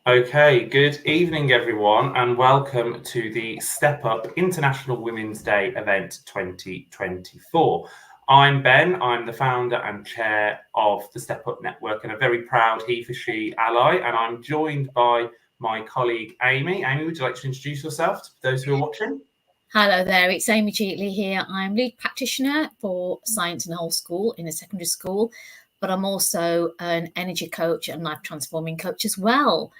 Okay, good evening, everyone, and welcome to the Step Up International Women's Day event 2024. I'm Ben, I'm the founder and chair of the Step Up Network and a very proud HeForShe ally, and I'm joined by my colleague Amy. Amy, would you like to introduce yourself to those who are watching? Hello there, it's Amy Jeetley here. I'm lead practitioner for Science and Whole School in a secondary school, but I'm also an energy coach and life transforming coach as well.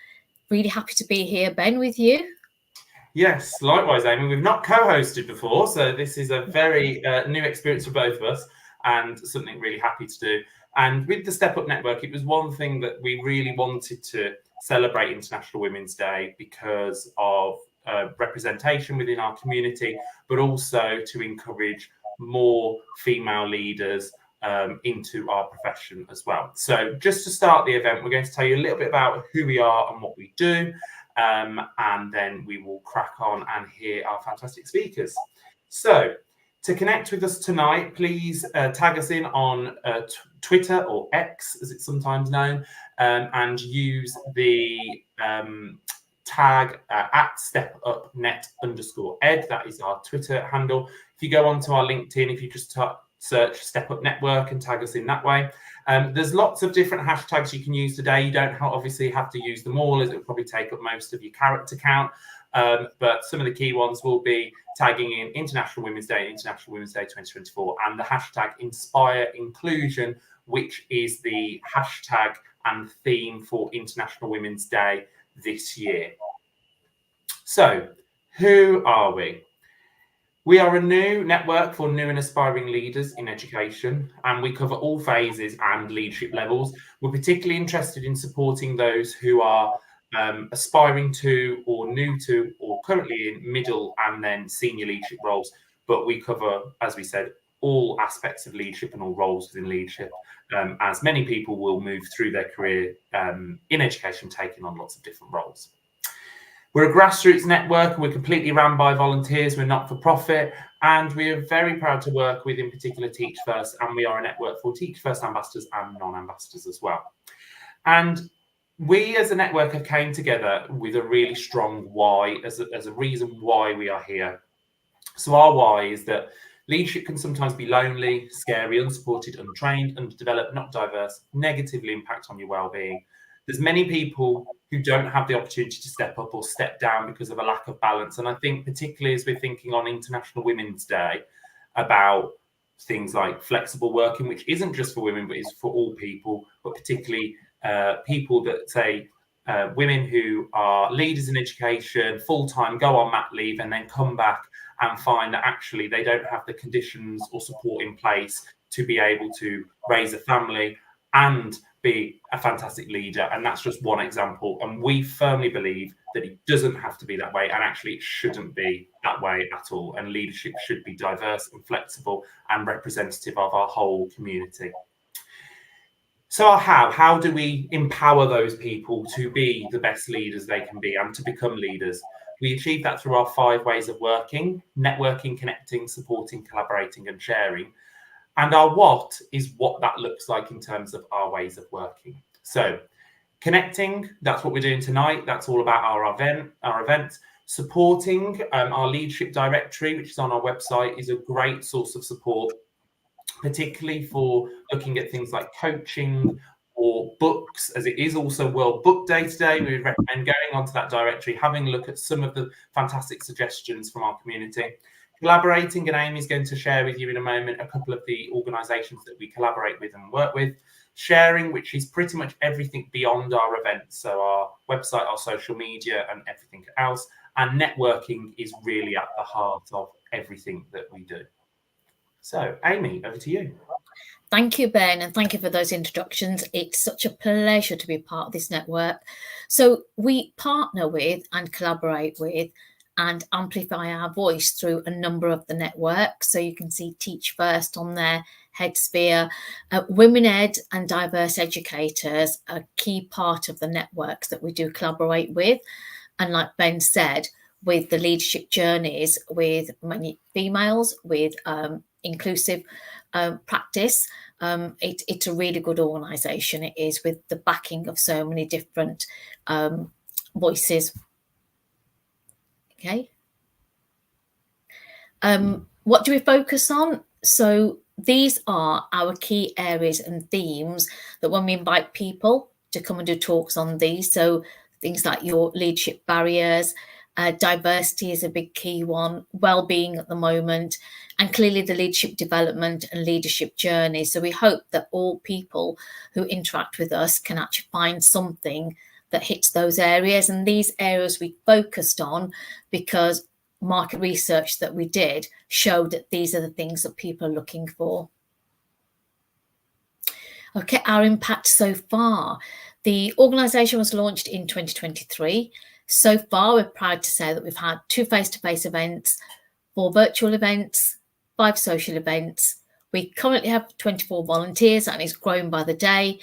Really happy to be here, Ben, with you. Yes, likewise, Amy. We've not co-hosted before, so this is a very new experience for both of us and something really happy to do. And with the Step Up Network, it was one thing that we really wanted to celebrate International Women's Day because of representation within our community, but also to encourage more female leaders into our profession as well. So just to start the event, we're going to tell you a little bit about who we are and what we do. And then we will crack on and hear our fantastic speakers. So to connect with us tonight, please tag us in on Twitter, or X as it's sometimes known, and use the tag at stepupnet_ed. That is our Twitter handle. If you go onto our LinkedIn, if you just search Step Up Network and tag us in that way. There's lots of different hashtags you can use today. You don't obviously have to use them all, as it will probably take up most of your character count. But some of the key ones will be tagging in International Women's Day 2024, and the hashtag Inspire Inclusion, which is the hashtag and theme for International Women's Day this year. So, who are we? We are a new network for new and aspiring leaders in education, and we cover all phases and leadership levels. We're particularly interested in supporting those who are aspiring to, or new to, or currently in middle and then senior leadership roles. But we cover, as we said, all aspects of leadership and all roles within leadership, as many people will move through their career in education, taking on lots of different roles. We're a grassroots network, and we're completely run by volunteers. We're not for profit, and we are very proud to work with, in particular, Teach First, and we are a network for Teach First ambassadors and non-ambassadors as well. And we as a network have came together with a really strong why, as a reason why we are here. So our why is that leadership can sometimes be lonely, scary, unsupported, untrained, underdeveloped, not diverse, negatively impact on your well-being. There's many people who don't have the opportunity to step up or step down because of a lack of balance. And I think particularly as we're thinking on International Women's Day about things like flexible working, which isn't just for women, but is for all people, but particularly people that say women who are leaders in education, full-time, go on mat leave, and then come back and find that actually they don't have the conditions or support in place to be able to raise a family and be a fantastic leader. And that's just one example. And we firmly believe that it doesn't have to be that way, and actually it shouldn't be that way at all. And leadership should be diverse and flexible and representative of our whole community. So how do we empower those people to be the best leaders they can be and to become leaders? We achieve that through our 5 ways of working: networking, connecting, supporting, collaborating, and sharing. And our what is what that looks like in terms of our ways of working. So connecting, that's what we're doing tonight. That's all about our event. Supporting, our leadership directory, which is on our website, is a great source of support, particularly for looking at things like coaching or books, as it is also World Book Day today. We would recommend going onto that directory, having a look at some of the fantastic suggestions from our community. Collaborating, and Amy's going to share with you in a moment a couple of the organisations that we collaborate with and work with. Sharing, which is pretty much everything beyond our events, so our website, our social media, and everything else. And networking is really at the heart of everything that we do. So, Amy, over to you. Thank you, Ben, and thank you for those introductions. It's such a pleasure to be part of this network. So we partner with and collaborate with and amplify our voice through a number of the networks. So you can see Teach First on there, HeadSphere, Women Ed and Diverse Educators, a key part of the networks that we do collaborate with. And like Ben said, with the leadership journeys with many females, with inclusive practice, it's a really good organisation. It is, with the backing of so many different voices. Okay. What do we focus on? So these are our key areas and themes that when we invite people to come and do talks on these, so things like your leadership barriers, diversity is a big key one, well-being at the moment, and clearly the leadership development and leadership journey. So we hope that all people who interact with us can actually find something that hits those areas. And these areas we focused on because market research that we did showed that these are the things that people are looking for. Okay, our impact so far. The organisation was launched in 2023. So far, we're proud to say that we've had 2 face-to-face events, 4 virtual events, 5 social events. We currently have 24 volunteers and it's grown by the day,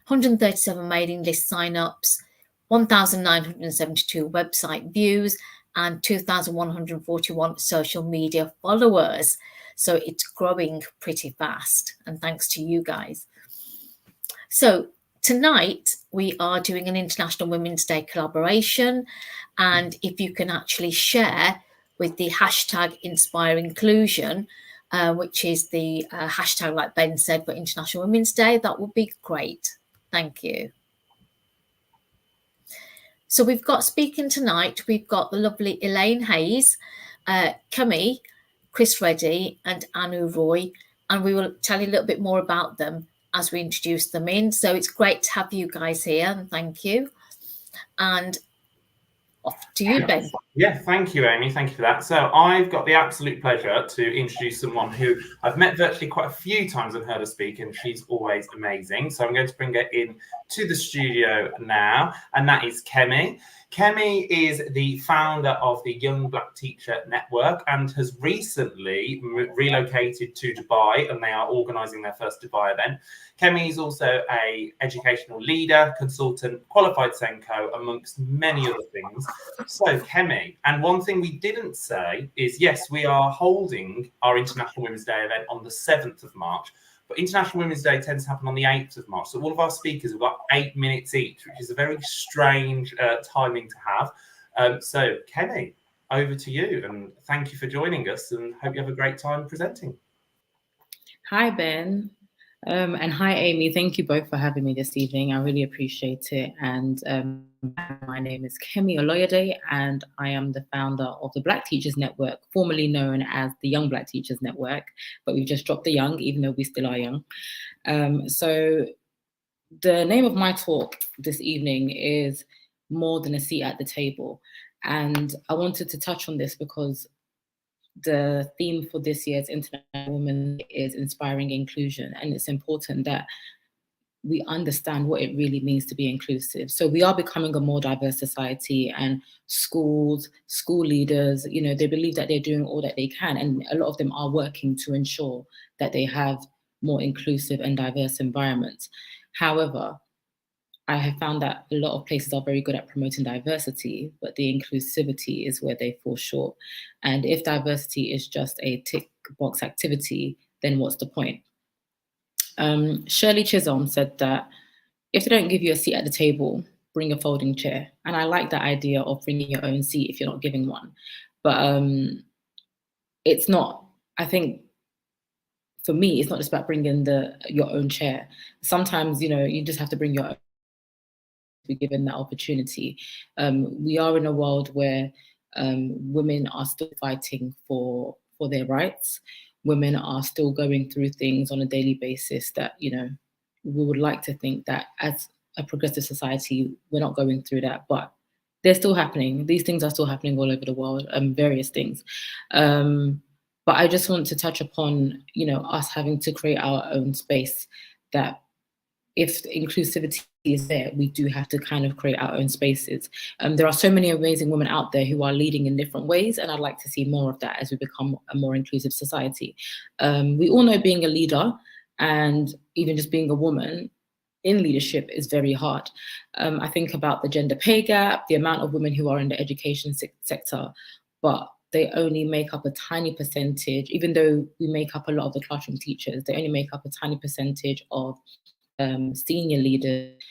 137 mailing list sign-ups, 1,972 website views, and 2,141 social media followers. So it's growing pretty fast, and thanks to you guys. So tonight we are doing an International Women's Day collaboration, and if you can actually share with the hashtag Inspire Inclusion, which is the hashtag, like Ben said, for International Women's Day, that would be great. Thank you. So we've got speaking tonight, we've got the lovely Elaine Hayes, Kemi, Chris Reddy and Anu Roy, and we will tell you a little bit more about them as we introduce them in. So it's great to have you guys here, and thank you. And off to you, Ben. Yeah, thank you, Amy. Thank you for that. So I've got the absolute pleasure to introduce someone who I've met virtually quite a few times and heard her speak, and she's always amazing. So I'm going to bring her in to the studio now, and that is Kemi. Kemi is the founder of the Young Black Teacher Network and has recently relocated to Dubai, and they are organising their first Dubai event. Kemi is also an educational leader, consultant, qualified Senko, amongst many other things. So Kemi, and one thing we didn't say is, yes, we are holding our International Women's Day event on the 7th of March, but International Women's Day tends to happen on the 8th of March. So all of our speakers have got 8 minutes each, which is a very strange timing to have. So Kemi, over to you, and thank you for joining us, and hope you have a great time presenting. Hi, Ben. And hi, Amy. Thank you both for having me this evening. I really appreciate it. And my name is Kemi Oloyede, and I am the founder of the Black Teachers Network, formerly known as the Young Black Teachers Network, but we've just dropped the young, even though we still are young. So the name of my talk this evening is More Than a Seat at the Table. And I wanted to touch on this because the theme for this year's International Women is inspiring inclusion, and it's important that we understand what it really means to be inclusive. So we are becoming a more diverse society, and schools, school leaders, you know, they believe that they're doing all that they can, and a lot of them are working to ensure that they have more inclusive and diverse environments. However, I have found that a lot of places are very good at promoting diversity, but the inclusivity is where they fall short. And if diversity is just a tick box activity, then what's the point? Shirley Chisholm said that if they don't give you a seat at the table, bring a folding chair. And I like that idea of bringing your own seat if you're not giving one. But it's not, I think, for me, it's not just about bringing your own chair. Sometimes, you know, you just have to bring your own, be given that opportunity. We are in a world where women are still fighting for their rights. Women are still going through things on a daily basis that, you know, we would like to think that as a progressive society, we're not going through that, but they're still happening. These things are still happening all over the world, various things. But I just want to touch upon, you know, us having to create our own space, that if inclusivity is there, we do have to kind of create our own spaces. There are so many amazing women out there who are leading in different ways, and I'd like to see more of that as we become a more inclusive society. We all know being a leader and even just being a woman in leadership is very hard. I think about the gender pay gap, the amount of women who are in the education sector, but they only make up a tiny percentage, even though we make up a lot of the classroom teachers, they only make up a tiny percentage of senior leaders,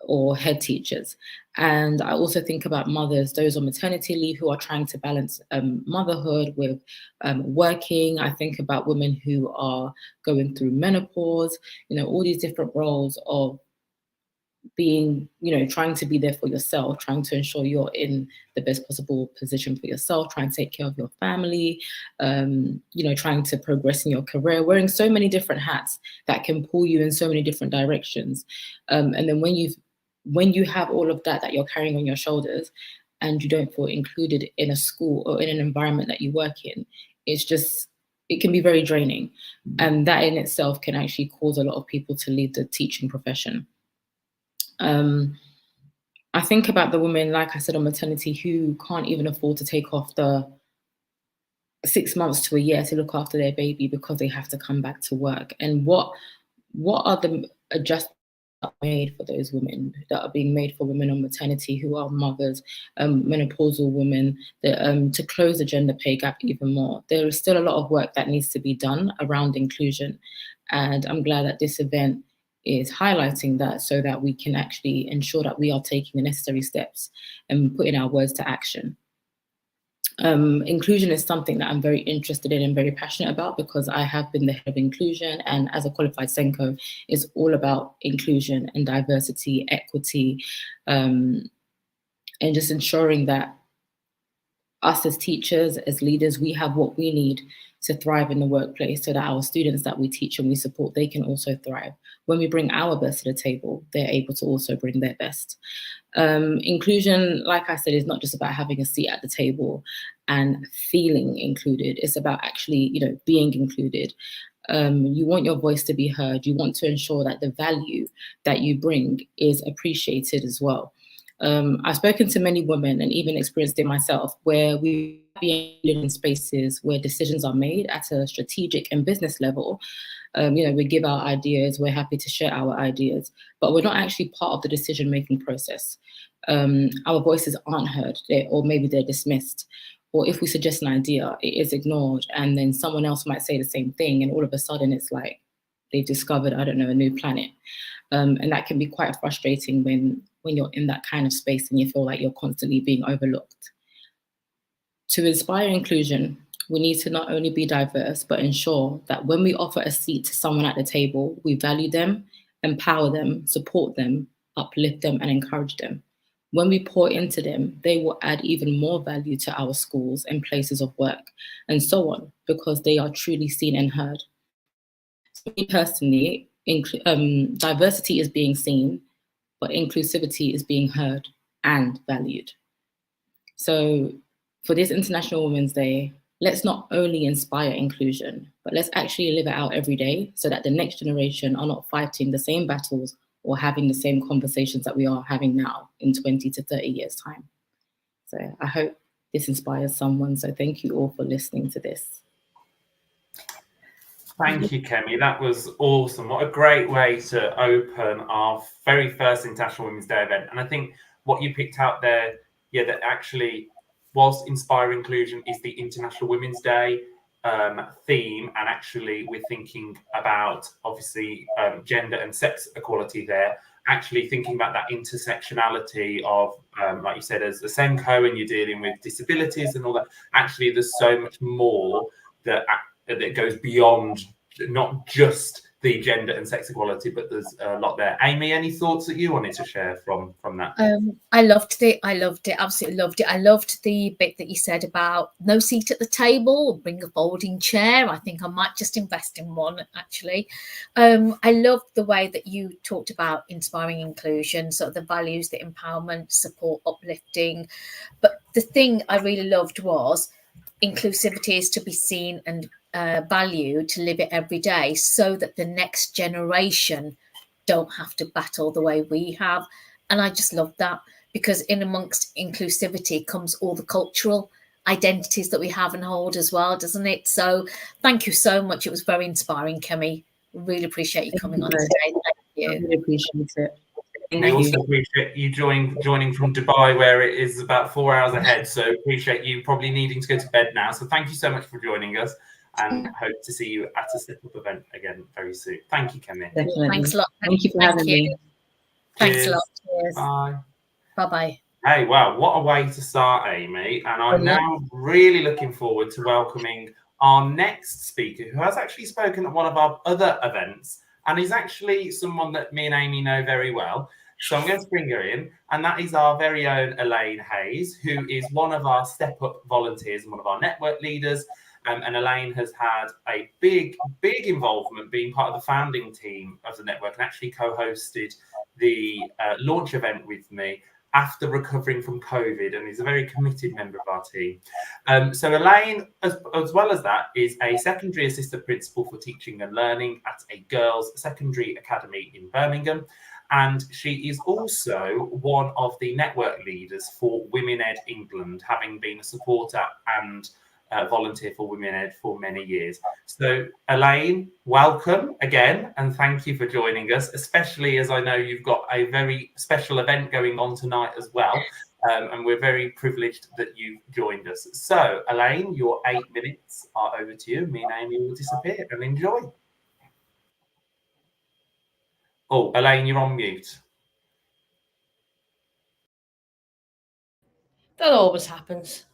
or head teachers. And I also think about mothers, those on maternity leave who are trying to balance motherhood with working. I think about women who are going through menopause, all these different roles of being, trying to be there for yourself, trying to ensure you're in the best possible position for yourself, trying to take care of your family, trying to progress in your career, wearing so many different hats that can pull you in so many different directions. And then when you have all of that you're carrying on your shoulders and you don't feel included in a school or in an environment that you work in, it can be very draining. And that in itself can actually cause a lot of people to leave the teaching profession. I think about the women, like I said, on maternity who can't even afford to take off the 6 months to a year to look after their baby because they have to come back to work. And what are the adjustments made for those women that are being made for women on maternity who are mothers, menopausal women, to close the gender pay gap even more? There is still a lot of work that needs to be done around inclusion. And I'm glad that this event is highlighting that so that we can actually ensure that we are taking the necessary steps and putting our words to action. Inclusion is something that I'm very interested in and very passionate about because I have been the head of inclusion, and as a qualified Senko, it's all about inclusion and diversity, equity, and just ensuring that us as teachers, as leaders, we have what we need to thrive in the workplace so that our students that we teach and we support, they can also thrive. When we bring our best to the table, they're able to also bring their best. Inclusion, like I said, is not just about having a seat at the table and feeling included. It's about actually, being included. You want your voice to be heard. You want to ensure that the value that you bring is appreciated as well. I've spoken to many women and even experienced it myself where we be in spaces where decisions are made at a strategic and business level. We give our ideas, we're happy to share our ideas, but we're not actually part of the decision-making process. Our voices aren't heard, or maybe they're dismissed. Or if we suggest an idea, it is ignored, and then someone else might say the same thing, and all of a sudden it's like they've discovered, I don't know, a new planet. And that can be quite frustrating when you're in that kind of space and you feel like you're constantly being overlooked. To inspire inclusion, we need to not only be diverse, but ensure that when we offer a seat to someone at the table, we value them, empower them, support them, uplift them, and encourage them. When we pour into them, they will add even more value to our schools and places of work, and so on, because they are truly seen and heard. For me personally, diversity is being seen, but inclusivity is being heard and valued. So for this International Women's Day, let's not only inspire inclusion, but let's actually live it out every day so that the next generation are not fighting the same battles or having the same conversations that we are having now in 20 to 30 years' time. So I hope this inspires someone. So thank you all for listening to this. Thank you, Kemi. That was awesome. What a great way to open our very first International Women's Day event. And I think what you picked out there, that actually, whilst Inspire Inclusion is the International Women's Day theme, and actually we're thinking about, obviously, gender and sex equality there, actually thinking about that intersectionality of, like you said, as a Senko, and you're dealing with disabilities and all that, actually there's so much more that goes beyond not just the gender and sex equality, but there's a lot there. Amy, any thoughts that you wanted to share from that? I loved it. Absolutely loved it. I loved the bit that you said about no seat at the table, bring a folding chair. I think I might just invest in one, actually. I loved the way that you talked about inspiring inclusion, sort of the values, the empowerment, support, uplifting. But the thing I really loved was inclusivity is to be seen and value, to live it every day so that the next generation don't have to battle the way we have. And I just love that, because in amongst inclusivity comes all the cultural identities that we have and hold as well, doesn't it? So thank you so much. It was very inspiring, Kemi. Really appreciate you coming on today. Thank you. I really appreciate it. I also appreciate you joining from Dubai, where it is about 4 hours ahead. So appreciate you probably needing to go to bed now. So thank you so much for joining us, and hope to see you at a step-up event again very soon. Thank you, Kemi. Definitely. Thanks a lot. Thank you for having me. Thanks a lot. Cheers. Bye. Bye-bye. Hey, wow, what a way to start, Amy. And I'm now really looking forward to welcoming our next speaker, who has actually spoken at one of our other events, and is actually someone that me and Amy know very well. So I'm going to bring her in, and that is our very own Elaine Hayes, who is one of our Step Up volunteers and one of our network leaders. And Elaine has had a big involvement being part of the founding team of the network, and actually co-hosted the launch event with me after recovering from COVID, and is a very committed member of our team. So Elaine, as well as that, is a secondary assistant principal for teaching and learning at a girls' secondary academy in Birmingham. And she is also one of the network leaders for Women Ed England, having been a supporter and volunteer for Women Ed for many years. So Elaine, welcome again, and thank you for joining us, especially as I know you've got a very special event going on tonight as well, and we're very privileged that you joined us. So Elaine, your 8 minutes are over to you. Me and Amy will disappear, and enjoy. Oh, Elaine, you're on mute. That always happens.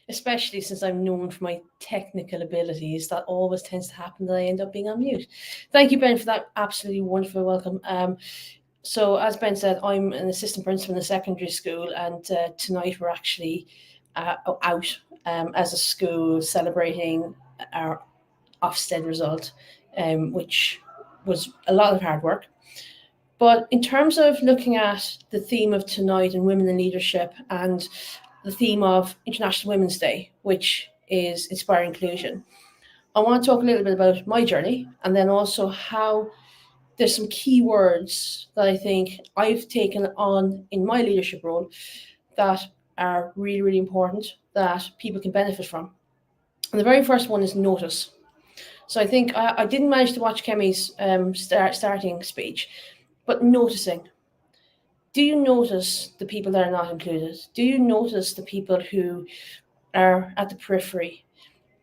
Especially since I'm known for my technical abilities, that always tends to happen that I end up being on mute. Thank you, Ben, for that absolutely wonderful welcome. So as Ben said, I'm an assistant principal in a secondary school, and tonight we're actually out as a school celebrating our Ofsted result, which was a lot of hard work. But in terms of looking at the theme of tonight and women in leadership, and the theme of International Women's Day, which is Inspire Inclusion, I want to talk a little bit about my journey, and then also how there's some key words that I think I've taken on in my leadership role that are really, really important, that people can benefit from. And the very first one is notice. So I think I didn't manage to watch Kemi's starting speech, but noticing. Do you notice the people that are not included? Do you notice the people who are at the periphery?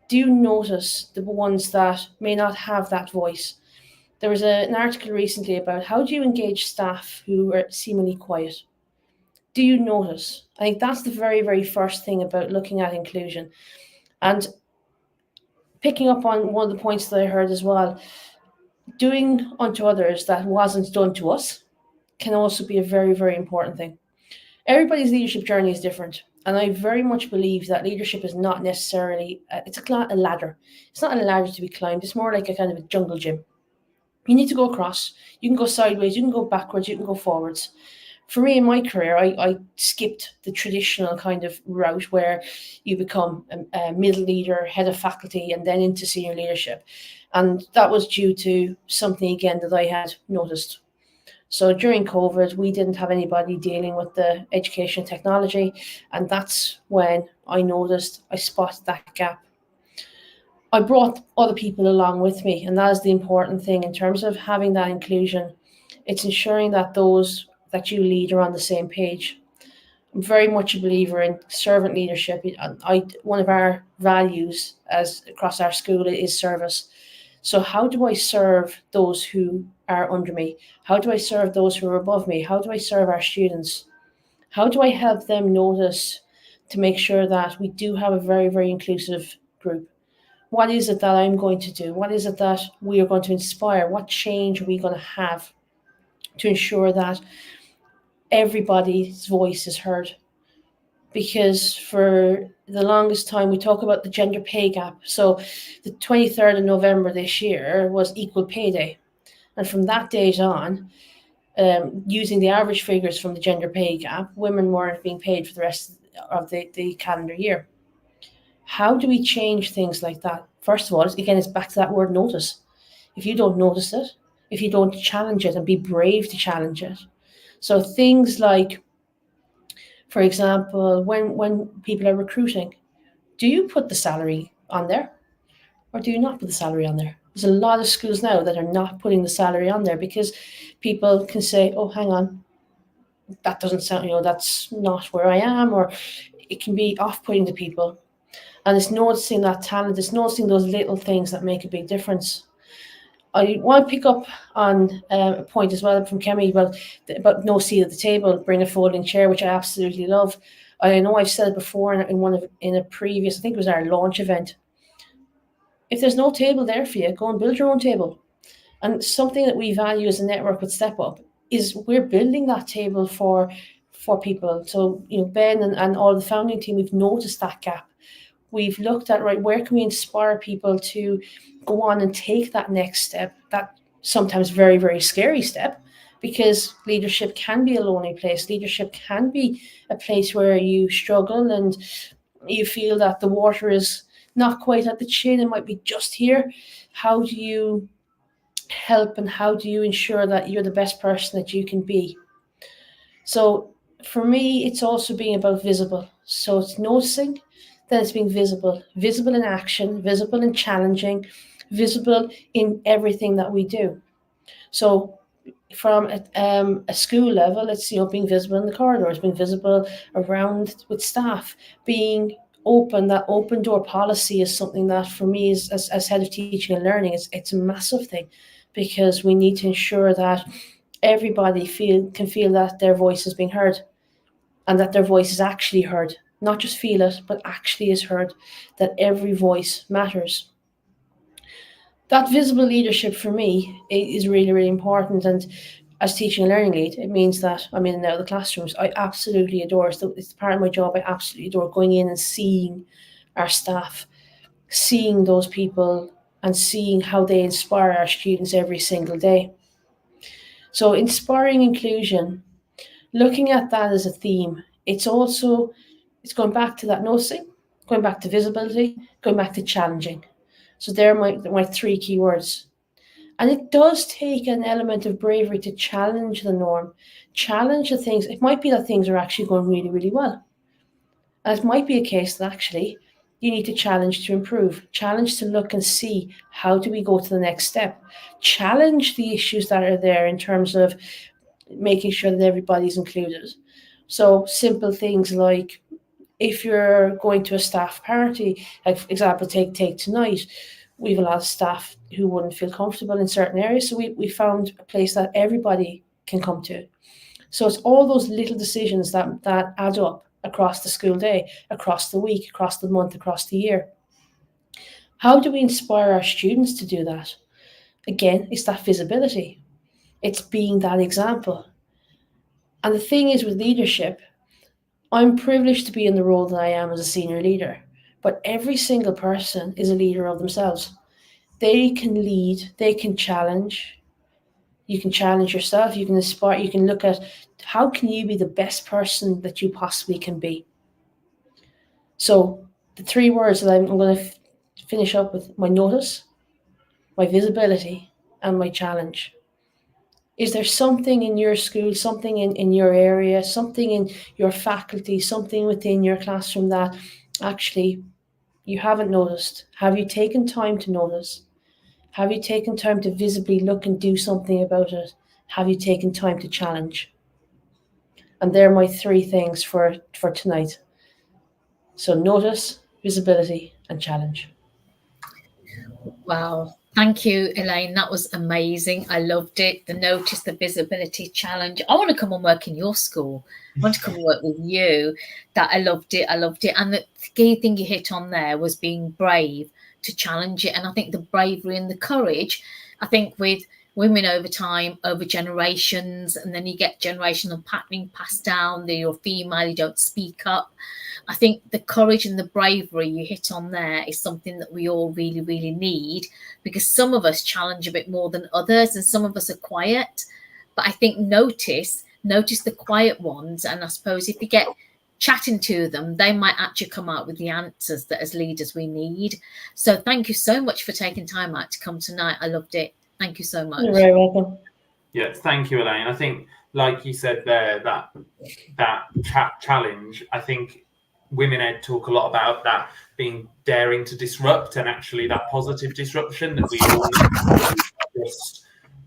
Do you notice the ones that may not have that voice? There was an article recently about how do you engage staff who are seemingly quiet? Do you notice? I think that's the very, very first thing about looking at inclusion. And picking up on one of the points that I heard as well, doing unto others that wasn't done to us can also be a very, very important thing. Everybody's leadership journey is different. And I very much believe that leadership is not necessarily, it's a ladder. It's not a ladder to be climbed. It's more like a kind of a jungle gym. You need to go across. You can go sideways, you can go backwards, you can go forwards. For me in my career, I skipped the traditional kind of route where you become a middle leader, head of faculty, and then into senior leadership. And that was due to something, again, that I had noticed. So during COVID, we didn't have anybody dealing with the education technology. And that's when I noticed, I spotted that gap. I brought other people along with me. And that is the important thing in terms of having that inclusion. It's ensuring that those that you lead are on the same page. I'm very much a believer in servant leadership. One of our values as across our school is service. So how do I serve those who are under me? How do I serve those who are above me? How do I serve our students? How do I help them notice to make sure that we do have a very, very inclusive group? What is it that I'm going to do? What is it that we are going to inspire? What change are we going to have to ensure that everybody's voice is heard? Because for the longest time, we talk about the gender pay gap. So the 23rd of November this year was Equal Pay Day. And from that date on, using the average figures from the gender pay gap, women weren't being paid for the rest of the calendar year. How do we change things like that? First of all, again, it's back to that word notice. If you don't notice it, if you don't challenge it and be brave to challenge it. So things like, for example, when people are recruiting, do you put the salary on there or do you not put the salary on there? There's a lot of schools now that are not putting the salary on there because people can say, oh, hang on, that doesn't sound, that's not where I am, or it can be off-putting to people. And it's noticing that talent, it's noticing those little things that make a big difference. I want to pick up on a point as well from Kemi about no seat at the table, bring a folding chair, which I absolutely love. I know I've said it before in a previous, I think it was our launch event. If there's no table there for you, go and build your own table. And something that we value as a network with Step Up is we're building that table for people. So, Ben and all the founding team, we've noticed that gap. We've looked at, right, where can we inspire people to go on and take that next step, that sometimes very, very scary step, because leadership can be a lonely place. Leadership can be a place where you struggle and you feel that the water is not quite at the chin, it might be just here. How do you help and how do you ensure that you're the best person that you can be? So for me, it's also being about visible. So it's noticing, then it's being visible in action, visible in challenging, visible in everything that we do. So from a school level, it's being visible in the corridors, being visible around with staff, being open. That open door policy is something that for me is as head of teaching and learning, it's a massive thing, because we need to ensure that everybody can feel that their voice is being heard and that their voice is actually heard. Not just feel it, but actually is heard, that every voice matters. That visible leadership for me is really, really important. And as teaching and learning lead, it means that I'm in and out of the classrooms. I absolutely adore it. It's part of my job. I absolutely adore going in and seeing our staff, seeing those people and seeing how they inspire our students every single day. So inspiring inclusion, looking at that as a theme, it's going back to that noticing, going back to visibility, going back to challenging. So they're my three key words. And it does take an element of bravery to challenge the norm, challenge the things. It might be that things are actually going really, really well. And it might be a case that actually you need to challenge to improve, challenge to look and see how do we go to the next step, challenge the issues that are there in terms of making sure that everybody's included. So simple things like if you're going to a staff party, like for example, take tonight, we have a lot of staff who wouldn't feel comfortable in certain areas. So we found a place that everybody can come to. So it's all those little decisions that add up across the school day, across the week, across the month, across the year. How do we inspire our students to do that? Again, it's that visibility. It's being that example. And the thing is with leadership, I'm privileged to be in the role that I am as a senior leader, but every single person is a leader of themselves. They can lead, they can challenge. You can challenge yourself, you can inspire, you can look at how can you be the best person that you possibly can be. So the three words that I'm going to finish up with: my notice, my visibility, and my challenge. Is there something in your school, something in your area, something in your faculty, something within your classroom that actually you haven't noticed? Have you taken time to notice? Have you taken time to visibly look and do something about it? Have you taken time to challenge? And they're my three things for tonight. So notice, visibility, and challenge. Wow. Thank you, Elaine. That was amazing. I loved it. The notice, the visibility, challenge. I want to come and work in your school. I want to come and work with you. That I loved it. I loved it. And the key thing you hit on there was being brave to challenge it. And I think the bravery and the courage, I think with women over time, over generations, and then you get generational patterning passed down, that you're female, you don't speak up. I think the courage and the bravery you hit on there is something that we all really, really need, because some of us challenge a bit more than others and some of us are quiet. But I think notice the quiet ones. And I suppose if you get chatting to them, they might actually come out with the answers that as leaders we need. So thank you so much for taking time out to come tonight. I loved it. Thank you so much. You're very welcome. Yeah, thank you, Elaine. I think, like you said there, that challenge, I think Women Ed talk a lot about that being daring to disrupt, and actually that positive disruption that we all need,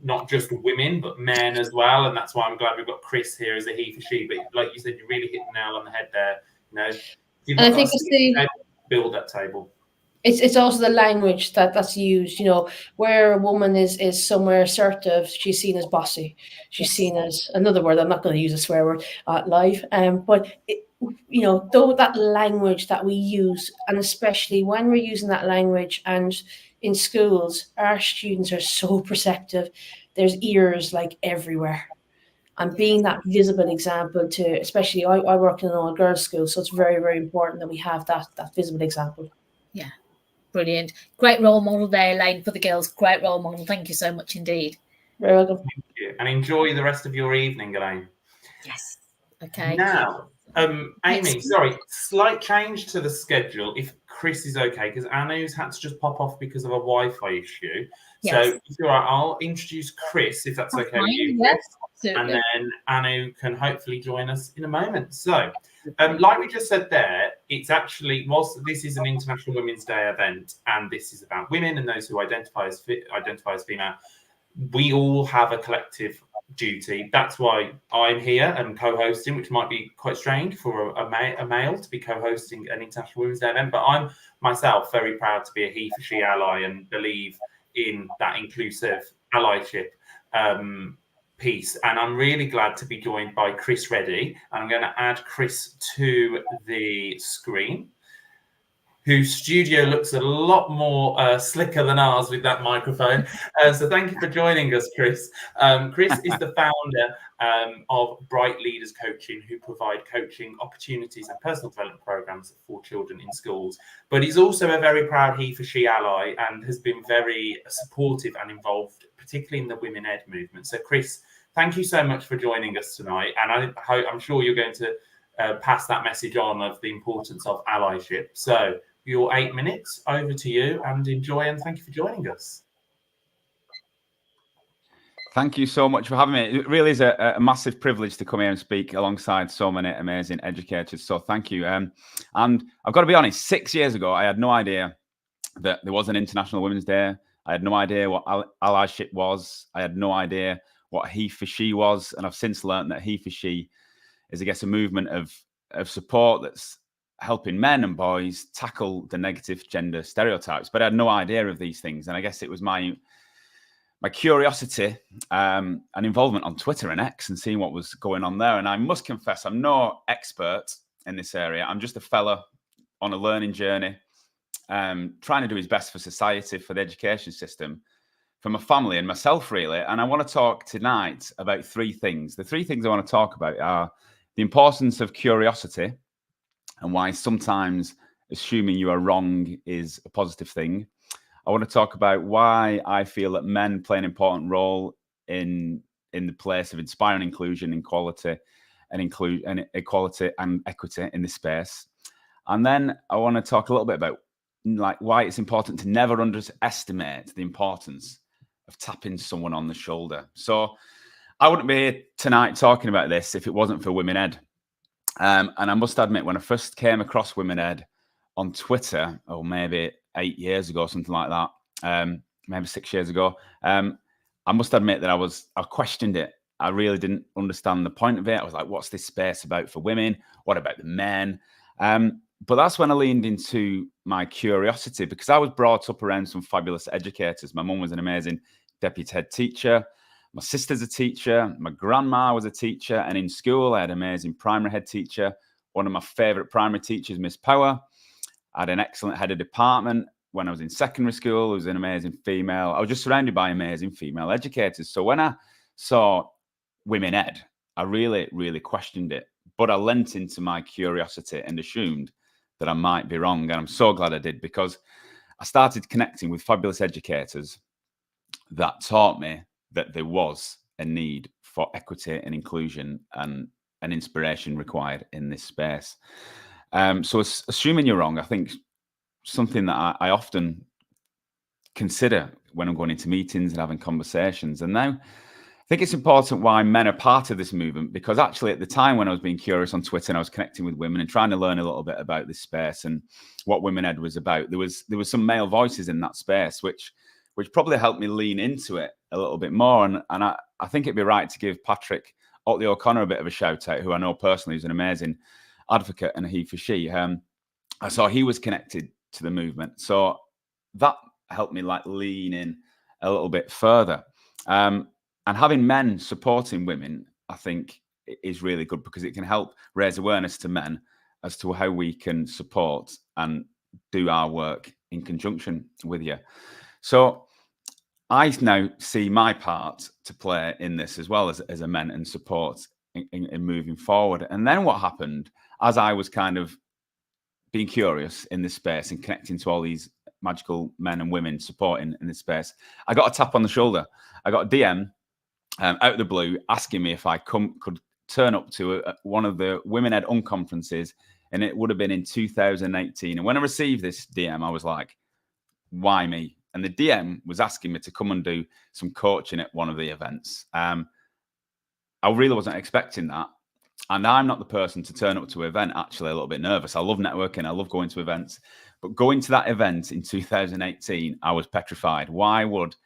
not just women, but men as well. And that's why I'm glad we've got Chris here as a HeForShe. But like you said, you really hit the nail on the head there. You know, and I think it's build that table. It's also the language that's used. You know, where a woman is somewhere assertive, she's seen as bossy. She's seen as another word. I'm not going to use a swear word live. But you know, though that language that we use, and especially when we're using that language, and in schools, our students are so perceptive. There's ears like everywhere. And being that visible example to, especially I work in an all girls school, so it's very, very important that we have that visible example. Yeah, brilliant. Great role model there, Elaine, for the girls. Great role model. Thank you so much indeed. Very welcome. Thank you. And enjoy the rest of your evening, Elaine. Yes. Okay. Now, Amy, sorry, slight change to the schedule if Chris is okay, because Anu's had to just pop off because of a Wi-Fi issue. Yes. So if you're all right, I'll introduce Chris, if that's okay with you, Chris. Yes, and then Anu can hopefully join us in a moment. So, like we just said there, it's actually, whilst this is an International Women's Day event, and this is about women and those who identify as female, we all have a collective duty. That's why I'm here and co-hosting, which might be quite strange for a male to be co-hosting an International Women's Day event, but I'm myself very proud to be a HeForShe ally and believe in that inclusive allyship piece. And I'm really glad to be joined by Chris Reddy. I'm going to add Chris to the screen, whose studio looks a lot more slicker than ours with that microphone. So thank you for joining us, Chris. Chris is the founder of Bright Leaders Coaching, who provide coaching opportunities and personal development programs for children in schools. But he's also a very proud HeForShe ally and has been very supportive and involved, particularly in the Women Ed movement. So Chris, thank you so much for joining us tonight. And I'm sure you're going to pass that message on of the importance of allyship. So your 8 minutes, over to you, and enjoy, and thank you for joining us. Thank you so much for having me. It really is a massive privilege to come here and speak alongside so many amazing educators. So thank you. And I've got to be honest, 6 years ago, I had no idea that there was an International Women's Day. I had no idea what allyship was. I had no idea what HeForShe was. And I've since learned that HeForShe is, I guess, a movement of support that's helping men and boys tackle the negative gender stereotypes. But I had no idea of these things. And I guess it was my curiosity and involvement on Twitter and X and seeing what was going on there. And I must confess, I'm no expert in this area. I'm just a fella on a learning journey, trying to do his best for society, for the education system, for my family and myself, really. And I want to talk tonight about three things. The three things I want to talk about are the importance of curiosity and why sometimes assuming you are wrong is a positive thing. I want to talk about why I feel that men play an important role in the place of inspiring inclusion, equality, and equality and equity in this space. And then I want to talk a little bit about why it's important to never underestimate the importance of tapping someone on the shoulder. So I wouldn't be here tonight talking about this if it wasn't for Women Ed. And I must admit, when I first came across Women Ed on Twitter, or maybe 8 years ago, something like that, maybe 6 years ago, I must admit that I questioned it. I really didn't understand the point of it. I was like, what's this space about for women? What about the men? But that's when I leaned into my curiosity, because I was brought up around some fabulous educators. My mum was an amazing deputy head teacher. My sister's a teacher. My grandma was a teacher. And in school, I had an amazing primary head teacher. One of my favorite primary teachers, Miss Power. I had an excellent head of department. When I was in secondary school, it was an amazing female. I was just surrounded by amazing female educators. So when I saw Women Ed, I really, really questioned it. But I lent into my curiosity and assumed that I might be wrong. And I'm so glad I did, because I started connecting with fabulous educators that taught me that there was a need for equity and inclusion and an inspiration required in this space. So assuming you're wrong, I think something that I often consider when I'm going into meetings and having conversations. And now I think it's important why men are part of this movement, because actually at the time when I was being curious on Twitter and I was connecting with women and trying to learn a little bit about this space and what Women Ed was about, there was some male voices in that space, which probably helped me lean into it a little bit more. And I think it'd be right to give Patrick Otley O'Connor a bit of a shout out, who I know personally is an amazing advocate and a HeForShe. I saw he was connected to the movement. So that helped me like lean in a little bit further. And having men supporting women, I think, is really good because it can help raise awareness to men as to how we can support and do our work in conjunction with you. So I now see my part to play in this as well as a men and support in moving forward. And then what happened as I was kind of being curious in this space and connecting to all these magical men and women supporting in this space, I got a tap on the shoulder. I got a DM out of the blue asking me if I could turn up to one of the Women Ed Unconferences, and it would have been in 2018. And when I received this DM, I was like, why me? And the DM was asking me to come and do some coaching at one of the events. I really wasn't expecting that. And I'm not the person to turn up to an event actually a little bit nervous. I love networking. I love going to events. But going to that event in 2018, I was petrified. Why would,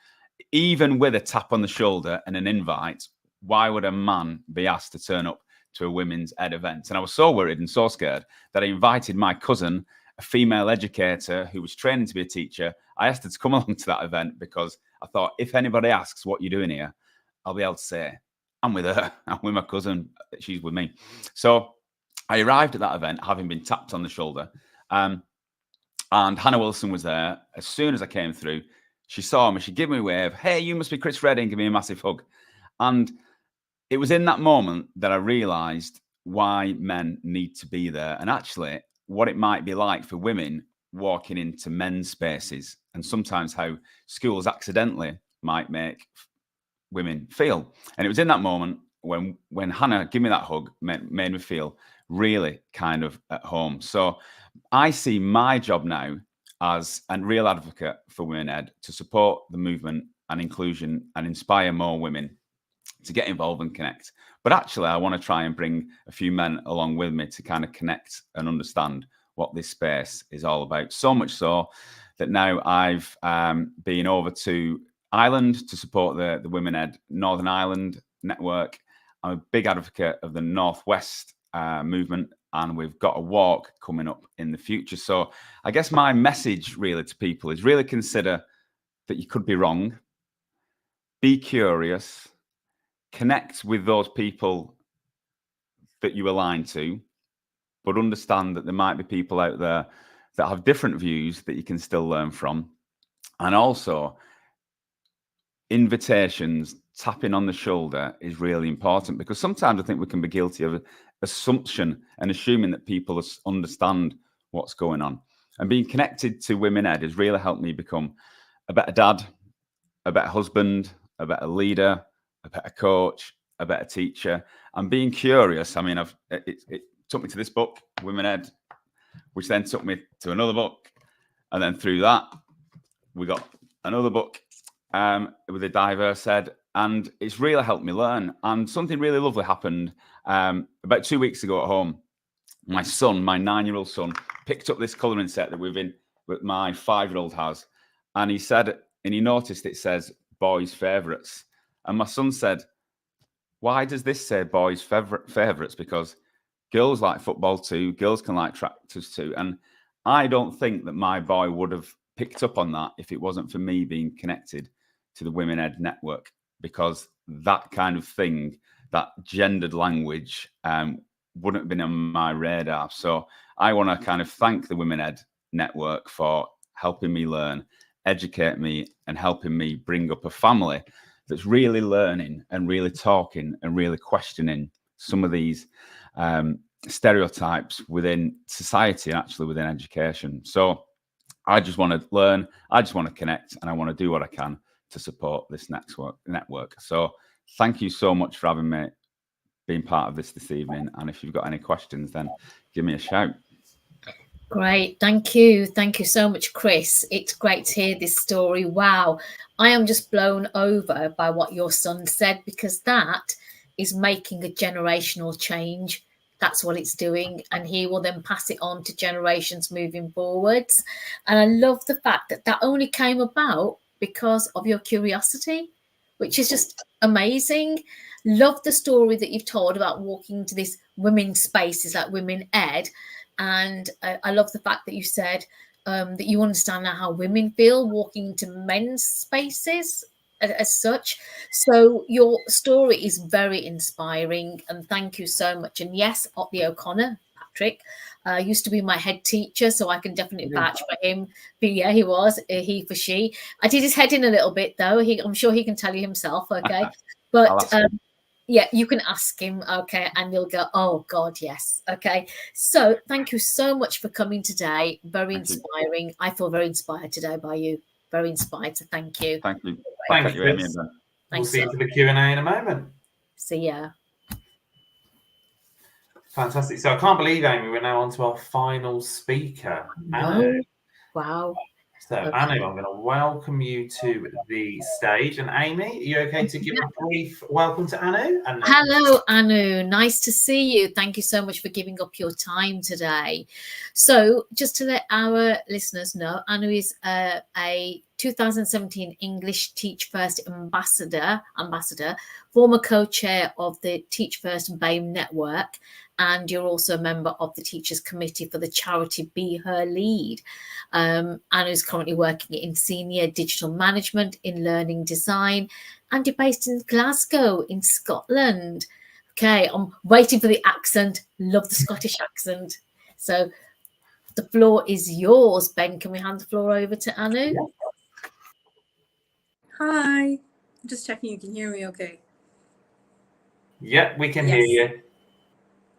even with a tap on the shoulder and an invite, why would a man be asked to turn up to a women's ed event? And I was so worried and so scared that I invited my cousin, a female educator who was training to be a teacher. I asked her to come along to that event because I thought if anybody asks what you're doing here, I'll be able to say, I'm with her. I'm with my cousin. She's with me. So I arrived at that event having been tapped on the shoulder. And Hannah Wilson was there. As soon as I came through, she saw me. She gave me a wave. Hey, you must be Chris Reddy, and give me a massive hug. And it was in that moment that I realized why men need to be there, and actually what it might be like for women walking into men's spaces, and sometimes how schools accidentally might make women feel. And it was in that moment when Hannah gave me that hug, made me feel really kind of at home. So I see my job now as a real advocate for Women Ed to support the movement and inclusion and inspire more women to get involved and connect. But actually, I want to try and bring a few men along with me to kind of connect and understand what this space is all about. So much so that now I've been over to Ireland to support the Women Ed Northern Ireland network. I'm a big advocate of the Northwest movement, and we've got a walk coming up in the future. So I guess my message really to people is really consider that you could be wrong, be curious, connect with those people that you align to, but understand that there might be people out there that have different views that you can still learn from. And also, invitations, tapping on the shoulder is really important, because sometimes I think we can be guilty of assumption and assuming that people understand what's going on. And being connected to Women Ed has really helped me become a better dad, a better husband, a better leader, a better coach, a better teacher. And being curious, I mean, it took me to this book, Women Ed, which then took me to another book. And then through that, we got another book with a diverse ed. And it's really helped me learn. And something really lovely happened about 2 weeks ago at home. My son, my 9-year-old son, picked up this colouring set that my 5-year-old has. And he said, and he noticed it says boys' favourites. And my son said, why does this say boys' favourites? Because girls like football too, girls can like tractors too. And I don't think that my boy would have picked up on that if it wasn't for me being connected to the Women Ed network, because that kind of thing, that gendered language, wouldn't have been on my radar. So I want to kind of thank the Women Ed network for helping me learn, educate me, and helping me bring up a family that's really learning and really talking and really questioning some of these stereotypes within society and actually within education. So I just want to learn, I just want to connect, and I want to do what I can to support this network. So thank you so much for having me, being part of this evening. And if you've got any questions, then give me a shout. Great. Thank you. Thank you so much, Chris. It's great to hear this story. Wow. I am just blown over by what your son said, because that is making a generational change. That's what it's doing. And he will then pass it on to generations moving forwards. And I love the fact that that only came about because of your curiosity, which is just amazing. Love the story that you've told about walking to these women's spaces like Women Ed. And I love the fact that you said that you understand now how women feel walking into men's spaces as such. So your story is very inspiring, and thank you so much. And yes, Otley O'Connor, Patrick, used to be my head teacher, so I can definitely vouch for him. But yeah, he was HeForShe. I did his head in a little bit though. I'm sure he can tell you himself. Okay, but yeah, you can ask him. Okay, and you'll go, oh God, yes. Okay, so thank you so much for coming today. Very inspiring. I feel very inspired today by you. Very inspired. So thank you. Thank you. Thank you, Amy. We'll see you for the Q&A in a moment. See ya. Fantastic. So I can't believe, Amy, we're now on to our final speaker, Anu. Wow. So, Anu, I'm going to welcome you to the stage. And Amy, are you okay to give a brief welcome to Anu? Hello, Anu. Nice to see you. Thank you so much for giving up your time today. So, just to let our listeners know, Anu is a 2017 English Teach First ambassador, former co-chair of the Teach First BAME network, and you're also a member of the Teachers Committee for the charity Be Her Lead. Anu is currently working in senior digital management in learning design, and you're based in Glasgow in Scotland. Okay, I'm waiting for the accent. Love the Scottish accent. So the floor is yours, Ben. Can we hand the floor over to Anu? Yeah. Hi. Just checking you can hear me okay. Yeah, we can hear you.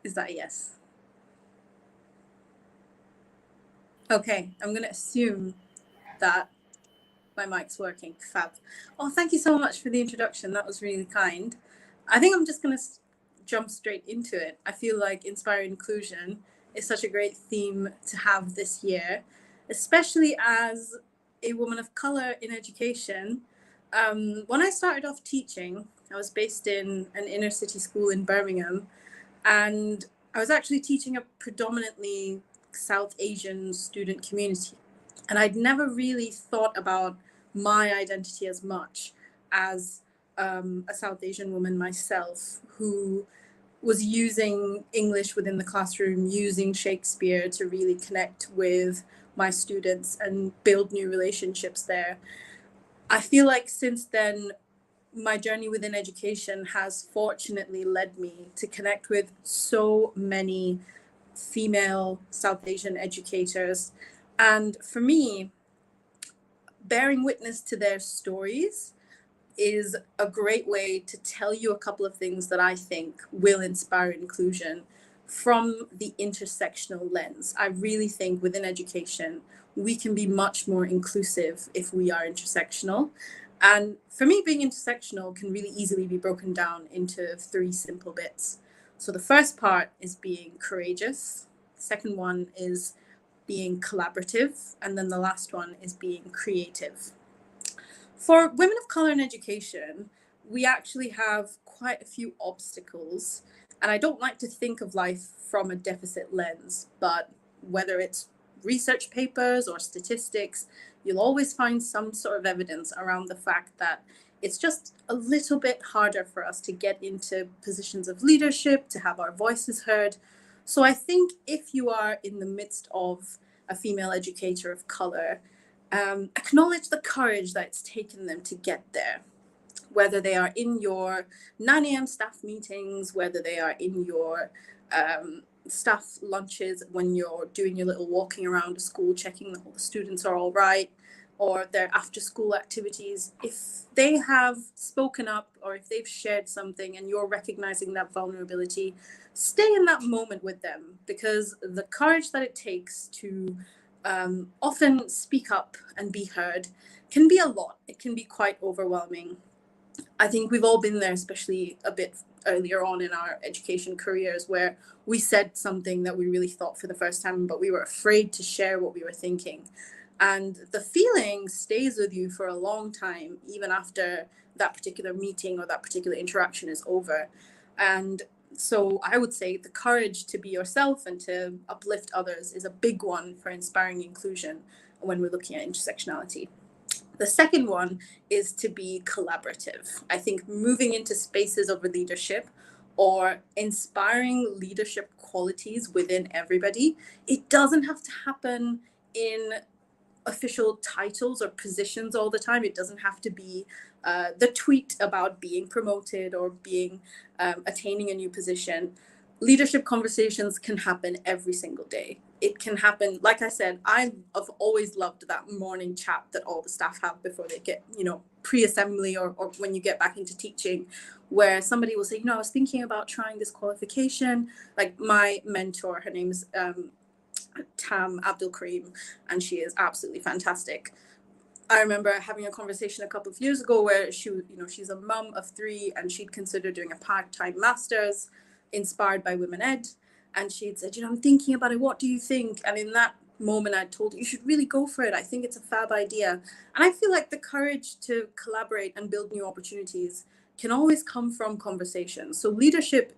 Is that a yes? Okay, I'm going to assume that my mic's working. Fab. Oh, thank you so much for the introduction. That was really kind. I think I'm just going to jump straight into it. I feel like inspiring inclusion is such a great theme to have this year, especially as a woman of color in education. When I started off teaching, I was based in an inner city school in Birmingham, and I was actually teaching a predominantly South Asian student community. And I'd never really thought about my identity as much as a South Asian woman myself, who was using English within the classroom, using Shakespeare to really connect with my students and build new relationships there. I feel like since then, my journey within education has fortunately led me to connect with so many female South Asian educators. And for me, bearing witness to their stories is a great way to tell you a couple of things that I think will inspire inclusion from the intersectional lens. I really think within education, we can be much more inclusive if we are intersectional. And for me, being intersectional can really easily be broken down into 3 simple bits. So the first part is being courageous. The second one is being collaborative. And then the last one is being creative. For women of color in education, we actually have quite a few obstacles. And I don't like to think of life from a deficit lens, but whether it's research papers or statistics, you'll always find some sort of evidence around the fact that it's just a little bit harder for us to get into positions of leadership, to have our voices heard. So I think if you are in the midst of a female educator of color, acknowledge the courage that it's taken them to get there, whether they are in your 9 a.m. staff meetings, whether they are in your staff lunches when you're doing your little walking around the school, checking that all the students are all right, or their after school activities. If they have spoken up or if they've shared something and you're recognizing that vulnerability, stay in that moment with them, because the courage that it takes to often speak up and be heard can be a lot. It can be quite overwhelming. I think we've all been there, especially a bit earlier on in our education careers, where we said something that we really thought for the first time, but we were afraid to share what we were thinking. And the feeling stays with you for a long time, even after that particular meeting or that particular interaction is over. And so I would say the courage to be yourself and to uplift others is a big one for inspiring inclusion when we're looking at intersectionality. The second one is to be collaborative. I think moving into spaces of leadership or inspiring leadership qualities within everybody, it doesn't have to happen in official titles or positions all the time. It doesn't have to be the tweet about being promoted or being attaining a new position. Leadership conversations can happen every single day. It can happen, like I said, I've always loved that morning chat that all the staff have before they get, pre-assembly or when you get back into teaching, where somebody will say, I was thinking about trying this qualification. Like my mentor, her name's Tam Abdul Karim, and she is absolutely fantastic. I remember having a conversation a couple of years ago where she's a mum of 3 and she'd consider doing a part-time master's inspired by Women Ed. And she'd said, I'm thinking about it. What do you think? And in that moment, I told her, you should really go for it. I think it's a fab idea. And I feel like the courage to collaborate and build new opportunities can always come from conversations. So leadership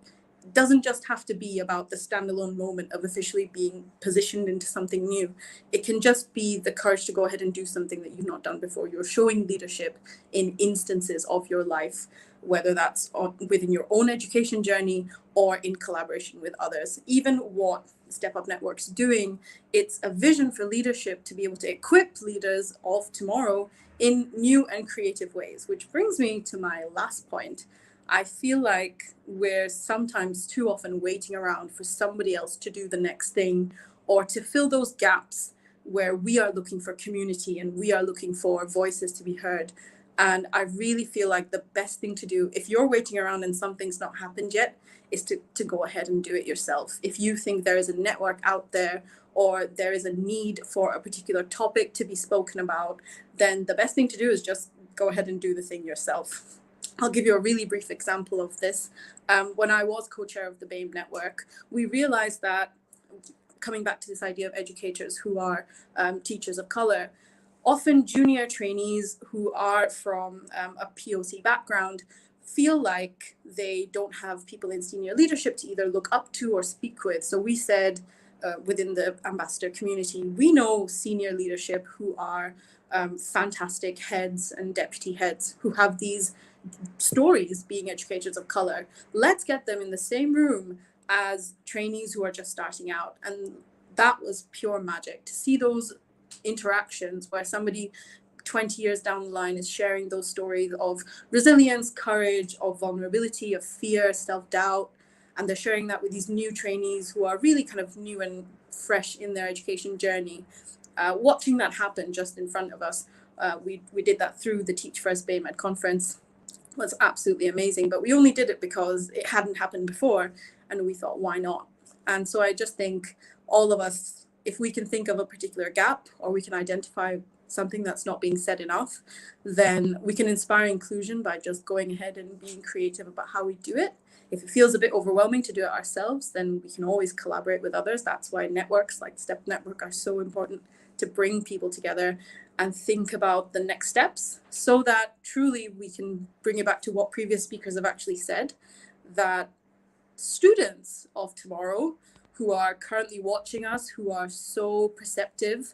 doesn't just have to be about the standalone moment of officially being positioned into something new. It can just be the courage to go ahead and do something that you've not done before. You're showing leadership in instances of your life, whether that's within your own education journey or in collaboration with others. Even what Step Up Network's doing, it's a vision for leadership to be able to equip leaders of tomorrow in new and creative ways, which brings me to my last point. I feel like we're sometimes too often waiting around for somebody else to do the next thing or to fill those gaps where we are looking for community and we are looking for voices to be heard. And I really feel like the best thing to do, if you're waiting around and something's not happened yet, is to go ahead and do it yourself. If you think there is a network out there or there is a need for a particular topic to be spoken about, then the best thing to do is just go ahead and do the thing yourself. I'll give you a really brief example of this. When I was co-chair of the BAME network, we realized that, coming back to this idea of educators who are teachers of color, often junior trainees who are from a POC background feel like they don't have people in senior leadership to either look up to or speak with. So we said within the ambassador community, we know senior leadership who are fantastic heads and deputy heads who have these stories being educators of color. Let's get them in the same room as trainees who are just starting out. And that was pure magic to see those interactions where somebody 20 years down the line is sharing those stories of resilience, courage, of vulnerability, of fear, self-doubt, and they're sharing that with these new trainees who are really kind of new and fresh in their education journey. Watching that happen just in front of us, we did that through the Teach First BAME Ed conference, was absolutely amazing, but we only did it because it hadn't happened before and we thought, why not? And so I just think all of us, if we can think of a particular gap or we can identify something that's not being said enough, then we can inspire inclusion by just going ahead and being creative about how we do it. If it feels a bit overwhelming to do it ourselves, then we can always collaborate with others. That's why networks like Step Network are so important, to bring people together and think about the next steps so that truly we can bring it back to what previous speakers have actually said, that students of tomorrow who are currently watching us, who are so perceptive,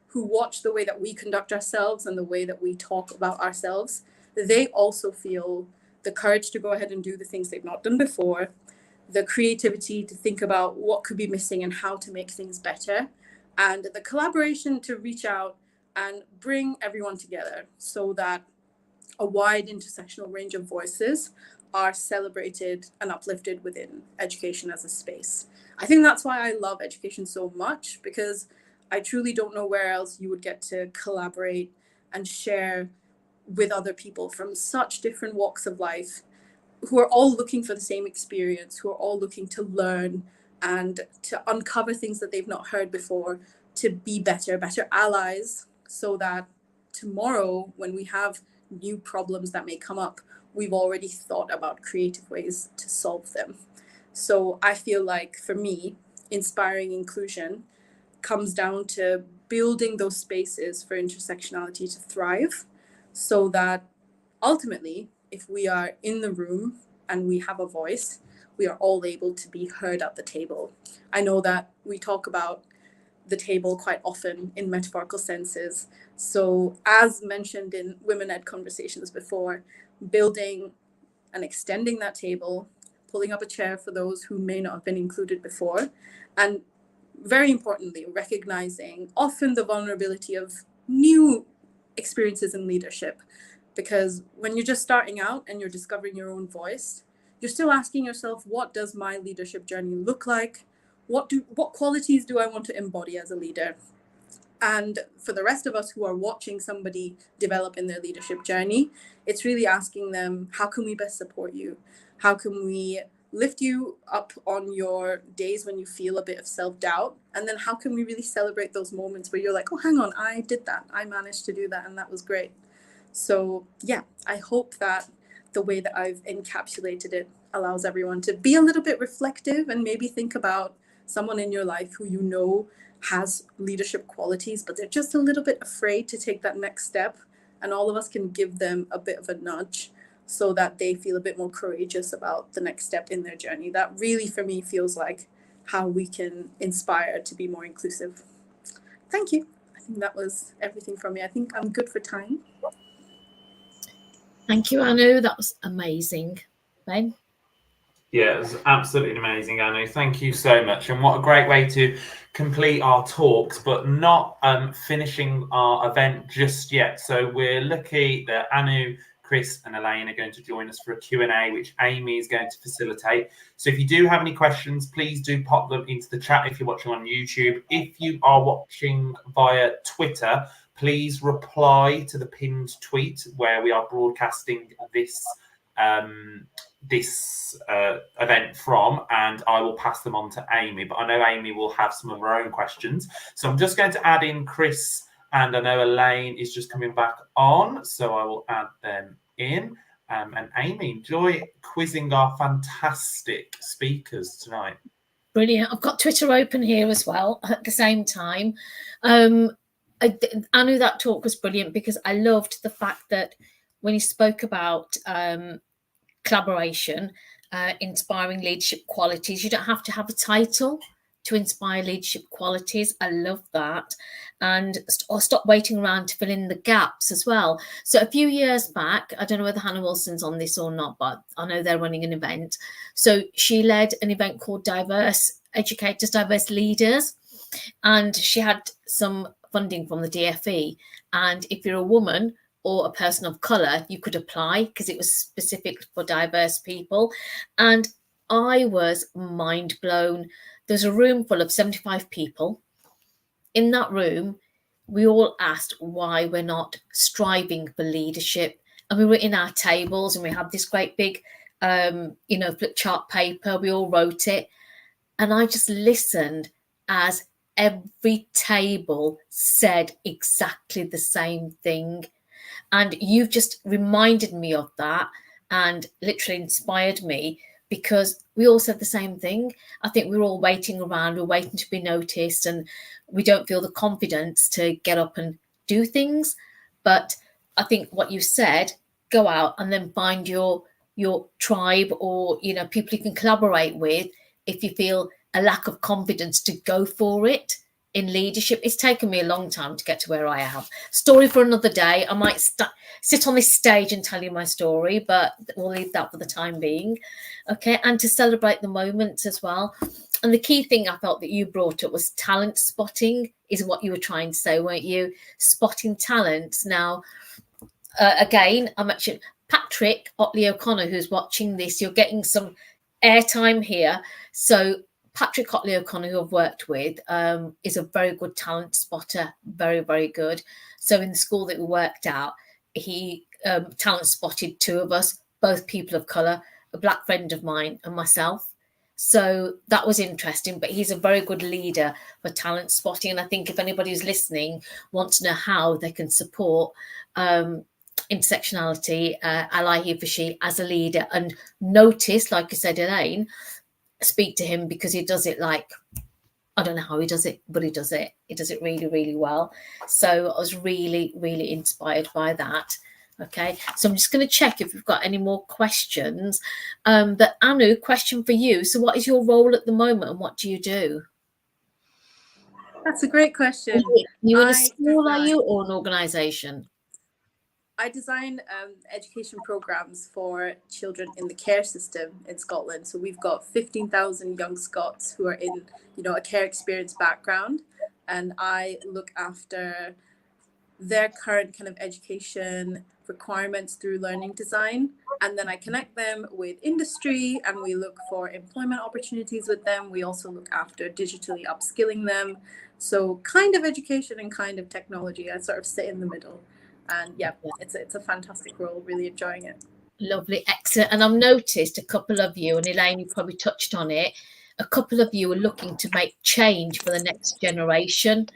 who watch the way that we conduct ourselves and the way that we talk about ourselves, they also feel the courage to go ahead and do the things they've not done before, the creativity to think about what could be missing and how to make things better, and the collaboration to reach out and bring everyone together so that a wide intersectional range of voices are celebrated and uplifted within education as a space. I think that's why I love education so much, because I truly don't know where else you would get to collaborate and share with other people from such different walks of life, who are all looking for the same experience, who are all looking to learn and to uncover things that they've not heard before, to be better allies, so that tomorrow when we have new problems that may come up, we've already thought about creative ways to solve them. So I feel like for me, inspiring inclusion comes down to building those spaces for intersectionality to thrive, so that ultimately, if we are in the room and we have a voice, we are all able to be heard at the table. I know that we talk about the table quite often in metaphorical senses. So as mentioned in Women Ed conversations before, building and extending that table, pulling up a chair for those who may not have been included before, and very importantly, recognizing often the vulnerability of new experiences in leadership. Because when you're just starting out and you're discovering your own voice, you're still asking yourself, what does my leadership journey look like? What qualities do I want to embody as a leader? And for the rest of us who are watching somebody develop in their leadership journey, it's really asking them, how can we best support you? How can we lift you up on your days when you feel a bit of self-doubt? And then how can we really celebrate those moments where you're like, oh, hang on, I did that. I managed to do that. And that was great. So yeah, I hope that the way that I've encapsulated it allows everyone to be a little bit reflective and maybe think about someone in your life who you know has leadership qualities, but they're just a little bit afraid to take that next step. And all of us can give them a bit of a nudge so that they feel a bit more courageous about the next step in their journey. That really, for me, feels like how we can inspire to be more inclusive. Thank you. I think that was everything from me. I think I'm good for time. Thank you, Anu. That was amazing. Ben? Yeah, it was absolutely amazing, Anu. Thank you so much. And what a great way to complete our talks, but not finishing our event just yet. So we're lucky that Anu, Chris and Elaine are going to join us for a Q&A, which Amy is going to facilitate. So if you do have any questions, please do pop them into the chat if you're watching on YouTube. If you are watching via Twitter, please reply to the pinned tweet where we are broadcasting this event from, and I will pass them on to Amy. But I know Amy will have some of her own questions. So I'm just going to add in Chris, and I know Elaine is just coming back on, so I will add them in. And Amy, enjoy quizzing our fantastic speakers tonight. Brilliant. I've got Twitter open here as well at the same time. Anu, that talk was brilliant because I loved the fact that when he spoke about collaboration, inspiring leadership qualities, you don't have to have a title to inspire leadership qualities. I love that. And or stop waiting around to fill in the gaps as well. So a few years back, I don't know whether Hannah Wilson's on this or not, but I know they're running an event. So she led an event called Diverse Educators, Diverse Leaders. And she had some funding from the DFE. And if you're a woman or a person of colour, you could apply because it was specific for diverse people. And I was mind blown. There's a room full of 75 people. In that room, we all asked why we're not striving for leadership. And we were in our tables and we had this great big, flip chart paper. We all wrote it. And I just listened as every table said exactly the same thing. And you've just reminded me of that and literally inspired me because we all said the same thing. I think we're all waiting around, we're waiting to be noticed, and we don't feel the confidence to get up and do things. But I think what you said, go out and then find your tribe or, people you can collaborate with if you feel a lack of confidence to go for it. In leadership, it's taken me a long time to get to where I am. Story for another day. I might sit on this stage and tell you my story, but we'll leave that for the time being. Okay, and to celebrate the moments as well. And the key thing I felt that you brought up was talent spotting is what you were trying to say, weren't you? Spotting talents. Now, again, I mentioned Patrick Otley O'Connor, who's watching this. You're getting some airtime here. So Patrick Otley O'Connor, who I've worked with, is a very good talent spotter, very, very good. So in the school that we worked at, he talent spotted two of us, both people of colour, a black friend of mine and myself. So that was interesting, but he's a very good leader for talent spotting. And I think if anybody who's listening wants to know how they can support intersectionality, ally HeForShe as a leader and notice, like you said, Elaine, speak to him because he does it like, I don't know how he does it, but he does it. He does it really, really well. So I was really, really inspired by that. Okay, so I'm just going to check if we've got any more questions. But Anu, question for you. So what is your role at the moment and what do you do? That's a great question. You in a school, are you, or an organisation? I design education programs for children in the care system in Scotland. So we've got 15,000 young Scots who are in, a care experience background. And I look after their current kind of education requirements through learning design. And then I connect them with industry and we look for employment opportunities with them. We also look after digitally upskilling them. So kind of education and kind of technology. I sort of sit in the middle. And yeah, it's a fantastic role, really enjoying it. Lovely, excellent. And I've noticed a couple of you, and Elaine, you probably touched on it, a couple of you are looking to make change for the next generation,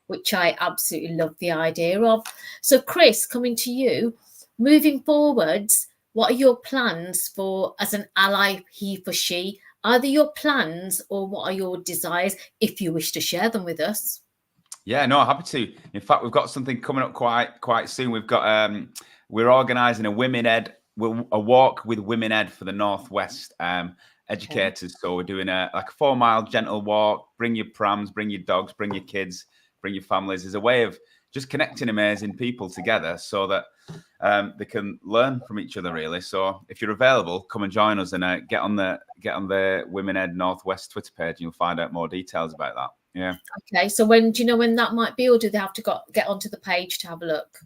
which I absolutely love the idea of. So Chris, coming to you, moving forwards, what are your plans for as an ally HeForShe? Either your plans or what are your desires, if you wish to share them with us? Yeah, no, happy to. In fact, we've got something coming up quite soon. We've got we're organising a walk with Women Ed for the Northwest educators. So we're doing a 4-mile gentle walk. Bring your prams, bring your dogs, bring your kids, bring your families. As a way of just connecting amazing people together so that they can learn from each other, really. So if you're available, come and join us and get on the Women Ed Northwest Twitter page and you'll find out more details about that. Yeah. Okay. So do you know when that might be, or do they have to get onto the page to have a look?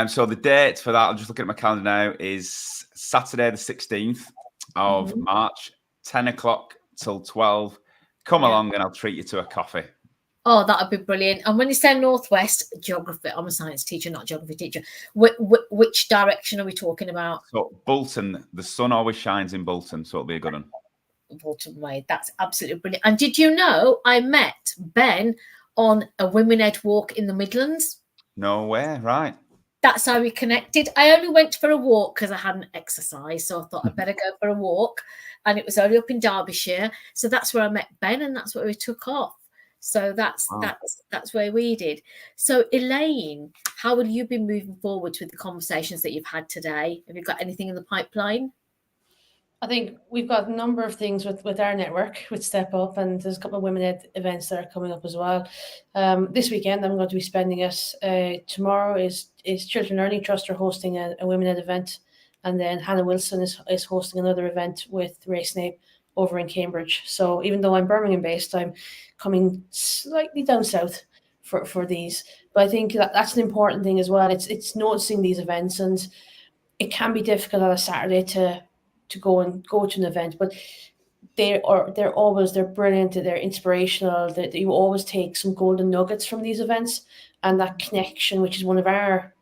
So the date for that, I'm just looking at my calendar now, is Saturday the 16th of March, 10 o'clock till 12. Come along and I'll treat you to a coffee. Oh, that would be brilliant. And when you say Northwest, geography, I'm a science teacher, not geography teacher. Which direction are we talking about? So Bolton, the sun always shines in Bolton, so it'll be a good one. Bolton Way, that's absolutely brilliant. And did you know I met Ben on a Women Ed walk in the Midlands? No way, right. That's how we connected. I only went for a walk because I hadn't exercised, so I thought I'd better go for a walk. And it was only up in Derbyshire. So that's where I met Ben and that's where we took off. So that's where we did. So Elaine, how will you be moving forward with the conversations that you've had today? Have you got anything in the pipeline? I think we've got a number of things with our network, with Step Up, and there's a couple of Women Ed events that are coming up as well. This weekend, I'm going to be spending it. Tomorrow is Children Learning Trust are hosting a Women Ed event, and then Hannah Wilson is hosting another event with Ray Snape over in Cambridge. So even though I'm Birmingham based, I'm coming slightly down south for these. But I think that's an important thing as well. It's noticing these events, and it can be difficult on a Saturday to go to an event, but they're brilliant, they're inspirational, that you always take some golden nuggets from these events, and that connection, which is one of our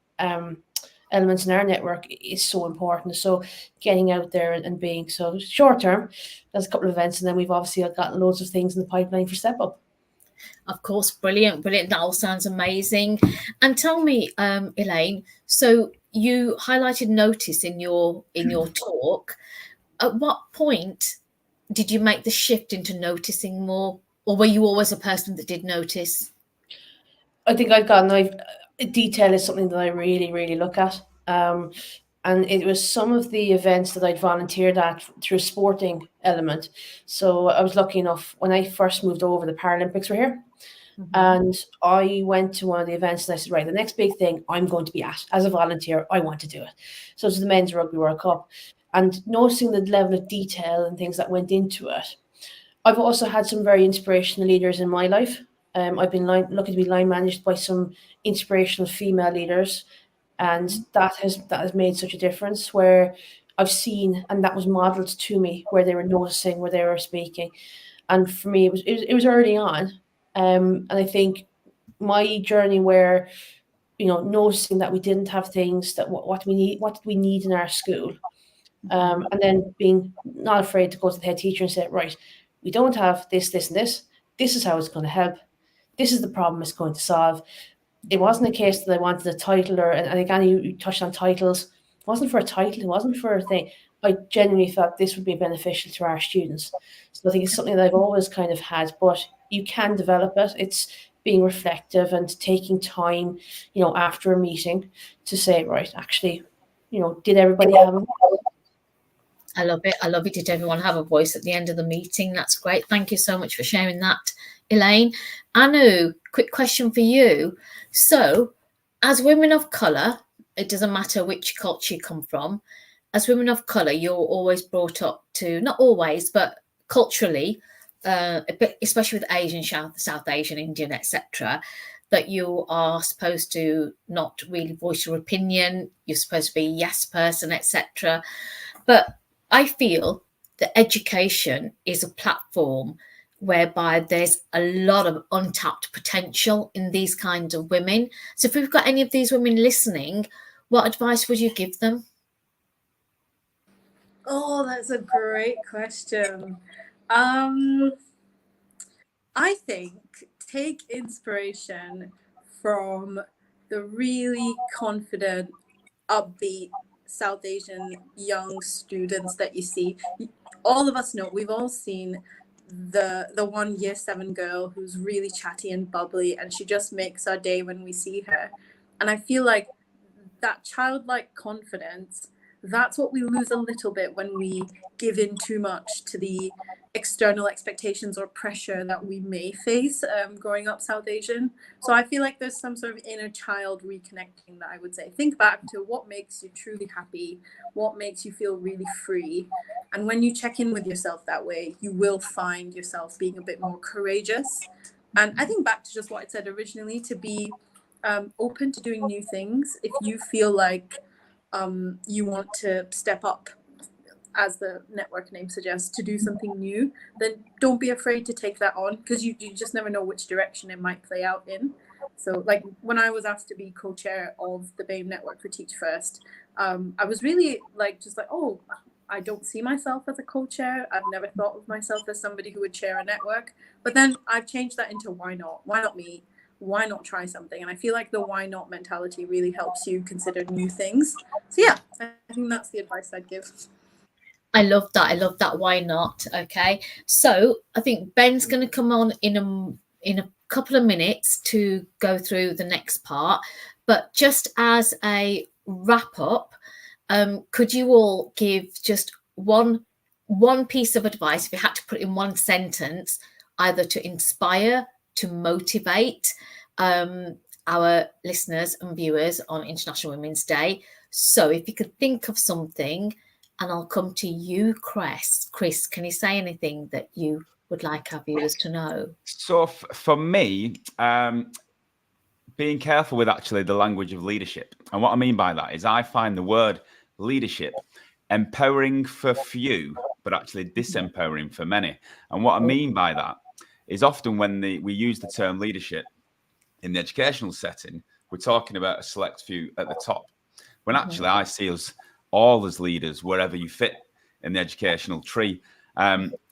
elements in our network, is so important. So getting out there and being so short term, there's a couple of events, and then we've obviously got loads of things in the pipeline for Step Up. Of course, brilliant. That all sounds amazing. And tell me, Elaine, so you highlighted notice in your talk. At what point did you make the shift into noticing more, or were you always a person that did notice? I think detail is something that I really, really look at. And it was some of the events that I'd volunteered at through a sporting element. So I was lucky enough, when I first moved over, the Paralympics were here. And I went to one of the events and I said, right, the next big thing I'm going to be at as a volunteer, I want to do it. So it's the Men's Rugby World Cup. And noticing the level of detail and things that went into it. I've also had some very inspirational leaders in my life. I've been lucky to be line managed by some inspirational female leaders. And that has made such a difference, where I've seen, and that was modeled to me, where they were noticing, where they were speaking. And for me, it was early on. And I think my journey where, noticing that we didn't have things that what did we need in our school. And then being not afraid to go to the head teacher and say, right, we don't have this, this, and this. This is how it's going to help. This is the problem it's going to solve. It wasn't a case that I wanted a title, and again, you touched on titles. It wasn't for a title. It wasn't for a thing. I genuinely thought this would be beneficial to our students. So I think it's something that I've always kind of had, but you can develop it. It's being reflective and taking time, after a meeting to say, right, actually, did everybody have a voice? I love it. Did everyone have a voice at the end of the meeting? That's great. Thank you so much for sharing that, Elaine. Anu, quick question for you. So, as women of colour, it doesn't matter which culture you come from, as women of colour, you're always brought up to, not always, but culturally, especially with Asian, South Asian, Indian, etc., that you are supposed to not really voice your opinion. You're supposed to be a yes person, etc. But I feel that education is a platform whereby there's a lot of untapped potential in these kinds of women. So if we've got any of these women listening, what advice would you give them? Oh, that's a great question. I think take inspiration from the really confident, upbeat South Asian young students that you see. All of us know, we've all seen the one year 7 girl who's really chatty and bubbly, and she just makes our day when we see her. And I feel like that childlike confidence, that's what we lose a little bit when we give in too much to the external expectations or pressure that we may face growing up South Asian. So I feel like there's some sort of inner child reconnecting that I would say. Think back to what makes you truly happy, what makes you feel really free. And when you check in with yourself that way, you will find yourself being a bit more courageous. And I think back to just what I said originally, to be open to doing new things. If you feel like you want to step up, as the network name suggests, to do something new, then don't be afraid to take that on, because you just never know which direction it might play out in. So like when I was asked to be co-chair of the BAME Network for Teach First, I was really like, oh, I don't see myself as a co-chair. I've never thought of myself as somebody who would chair a network. But then I've changed that into why not? Why not me? Why not try something? And I feel like the why not mentality really helps you consider new things. So yeah, I think that's the advice I'd give. I love that. I love that. Why not? Okay. So I think Ben's going to come on in a couple of minutes to go through the next part. But just as a wrap up, could you all give just one piece of advice, if you had to put it in one sentence, either to inspire, to motivate our listeners and viewers on International Women's Day? So if you could think of something, and I'll come to you, Chris. Chris, can you say anything that you would like our viewers to know? So for me, being careful with actually the language of leadership. And what I mean by that is I find the word leadership empowering for few, but actually disempowering for many. And what I mean by that is often when we use the term leadership in the educational setting, we're talking about a select few at the top. When actually I see us all as leaders wherever you fit in the educational tree.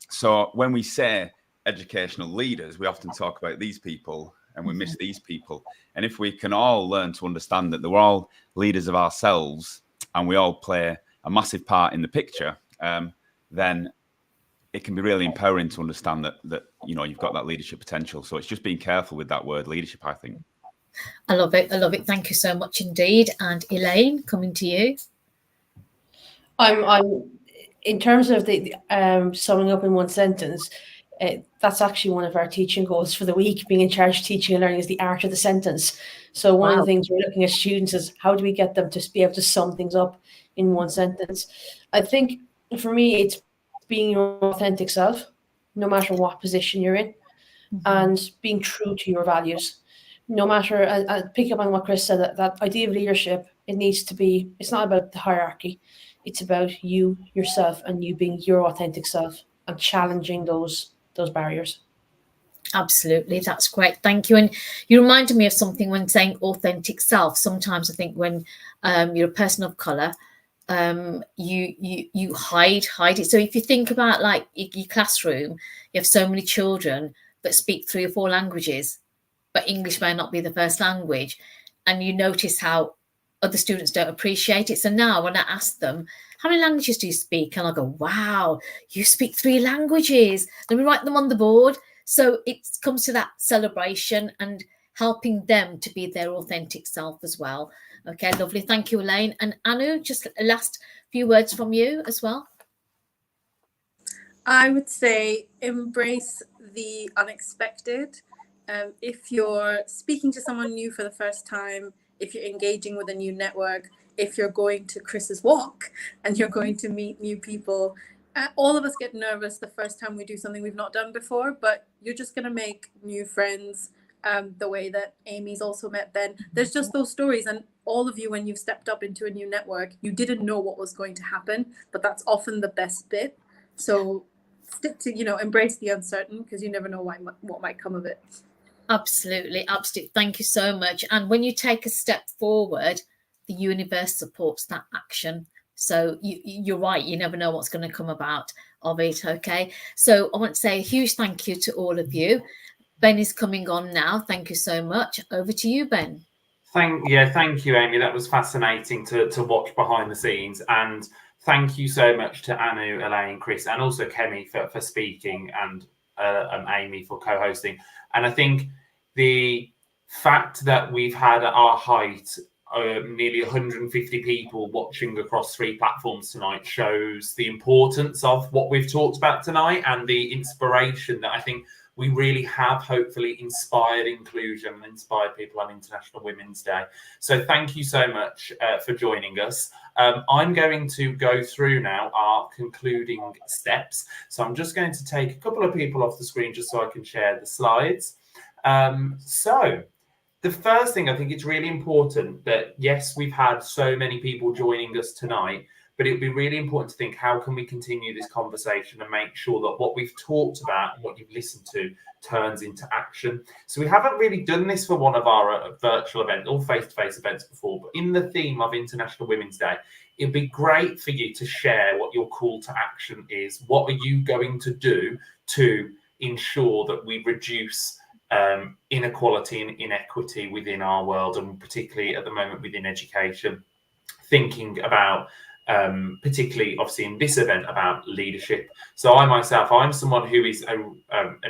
So when we say educational leaders, we often talk about these people and we miss these people. And if we can all learn to understand that we're all leaders of ourselves and we all play a massive part in the picture, then it can be really empowering to understand that you know, you've got that leadership potential. So it's just being careful with that word leadership, I think. I love it. I love it. Thank you so much indeed. And Elaine, coming to you. I'm in terms of the summing up in one sentence, that's actually one of our teaching goals for the week. Being in charge of teaching and learning is the art of the sentence. So one of the things we're looking at students is how do we get them to be able to sum things up in one sentence? I think for me, it's being your authentic self, no matter what position you're in, and being true to your values. No matter, pick up on what Chris said, that idea of leadership, it needs to be, it's not about the hierarchy. It's about you, yourself, and you being your authentic self and challenging those barriers. Absolutely, that's great. Thank you. And you reminded me of something when saying authentic self. Sometimes I think when you're a person of colour, you hide it. So if you think about like your classroom, you have so many children that speak 3 or 4 languages, but English may not be the first language, and you notice how other students don't appreciate it. So now when I ask them, how many languages do you speak? And I go, wow, you speak 3 languages. Let me write them on the board. So it comes to that celebration and helping them to be their authentic self as well. Okay, lovely. Thank you, Elaine. And Anu, just a last few words from you as well. I would say embrace the unexpected. If you're speaking to someone new for the first time, if you're engaging with a new network, if you're going to Chris's walk and you're going to meet new people, all of us get nervous the first time we do something we've not done before, but you're just going to make new friends the way that Amy's also met Ben. There's just those stories, and all of you, when you've stepped up into a new network, you didn't know what was going to happen, but that's often the best bit. So stick to, embrace the uncertain, because you never know what might come of it. Absolutely. Thank you so much. And when you take a step forward, the universe supports that action. So you're right. You never know what's going to come about of it. Okay. So I want to say a huge thank you to all of you. Ben is coming on now. Thank you so much. Over to you, Ben. Thank you, Amy. That was fascinating to watch behind the scenes. And thank you so much to Anu, Elaine, Chris, and also Kemi for speaking, and Amy for co-hosting. And I think the fact that we've had at our height nearly 150 people watching across 3 platforms tonight shows the importance of what we've talked about tonight, and the inspiration that I think we really have hopefully inspired inclusion and inspired people on International Women's Day. So thank you so much for joining us. I'm going to go through now our concluding steps. So I'm just going to take a couple of people off the screen just so I can share the slides. So the first thing, I think it's really important that, yes, we've had so many people joining us tonight, but it would be really important to think, how can we continue this conversation and make sure that what we've talked about and what you've listened to turns into action? So we haven't really done this for one of our virtual events or face-to-face events before, but in the theme of International Women's Day, it'd be great for you to share what your call to action is. What are you going to do to ensure that we reduce inequality and inequity within our world, and particularly at the moment within education? Thinking about particularly obviously in this event about leadership. So I'm someone who is an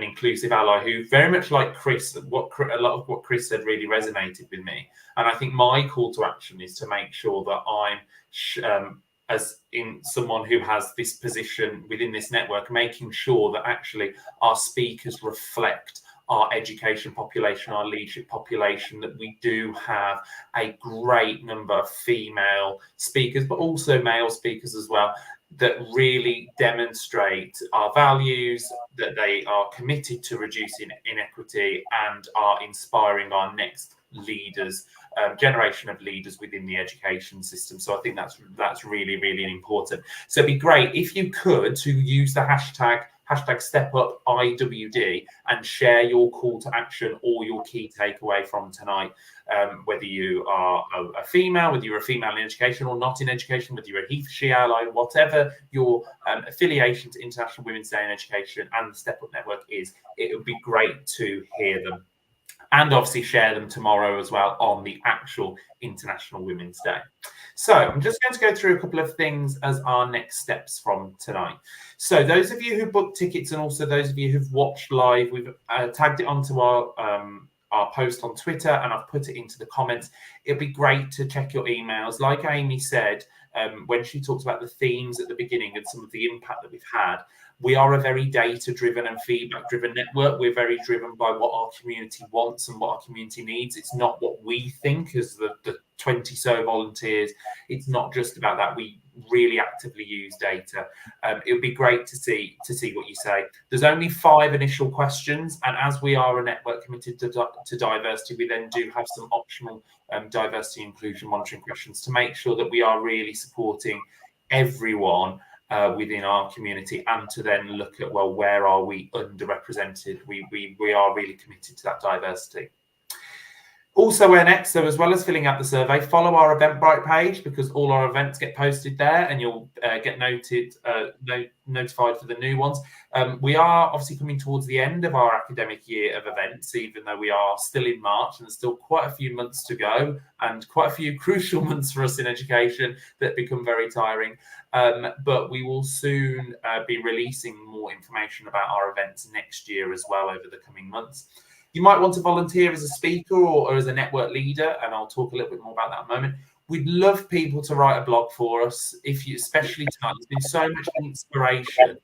inclusive ally, who very much like Chris, a lot of what Chris said really resonated with me. And I think my call to action is to make sure that I'm as in someone who has this position within this network, making sure that actually our speakers reflect our education population, our leadership population, that we do have a great number of female speakers, but also male speakers as well, that really demonstrate our values, that they are committed to reducing inequity and are inspiring our next leaders, generation of leaders within the education system. So I think that's really, really important. So it'd be great if you could to use the hashtag #StepUpIWD and share your call to action or your key takeaway from tonight, whether you are a female, whether you're a female in education or not in education, whether you're a HeForShe ally, whatever your affiliation to International Women's Day in Education and the Step Up Network is, it would be great to hear them. And obviously share them tomorrow as well on the actual International Women's Day. So I'm just going to go through a couple of things as our next steps from tonight. So those of you who booked tickets, and also those of you who've watched live, we've tagged it onto our post on Twitter, and I've put it into the comments. It'd be great to check your emails. Like Amy said, when she talked about the themes at the beginning and some of the impact that we've had, we are a very data-driven and feedback-driven network. We're very driven by what our community wants and what our community needs. It's not what we think as the 20 so volunteers. It's not just about that. We really actively use data. It would be great to see what you say. There's only 5 initial questions, and as we are a network committed to diversity, we then do have some optional diversity inclusion monitoring questions to make sure that we are really supporting everyone within our community, and to then look at, well, where are we underrepresented? We are really committed to that diversity. Also, where next, so as well as filling out the survey, follow our Eventbrite page, because all our events get posted there, and you'll get notified for the new ones. We are obviously coming towards the end of our academic year of events, even though we are still in March, and there's still quite a few months to go, and quite a few crucial months for us in education that become very tiring. But we will soon be releasing more information about our events next year as well over the coming months. You might want to volunteer as a speaker or as a network leader, and I'll talk a little bit more about that in a moment. We'd love people to write a blog for us, especially tonight. There's been so much inspiration.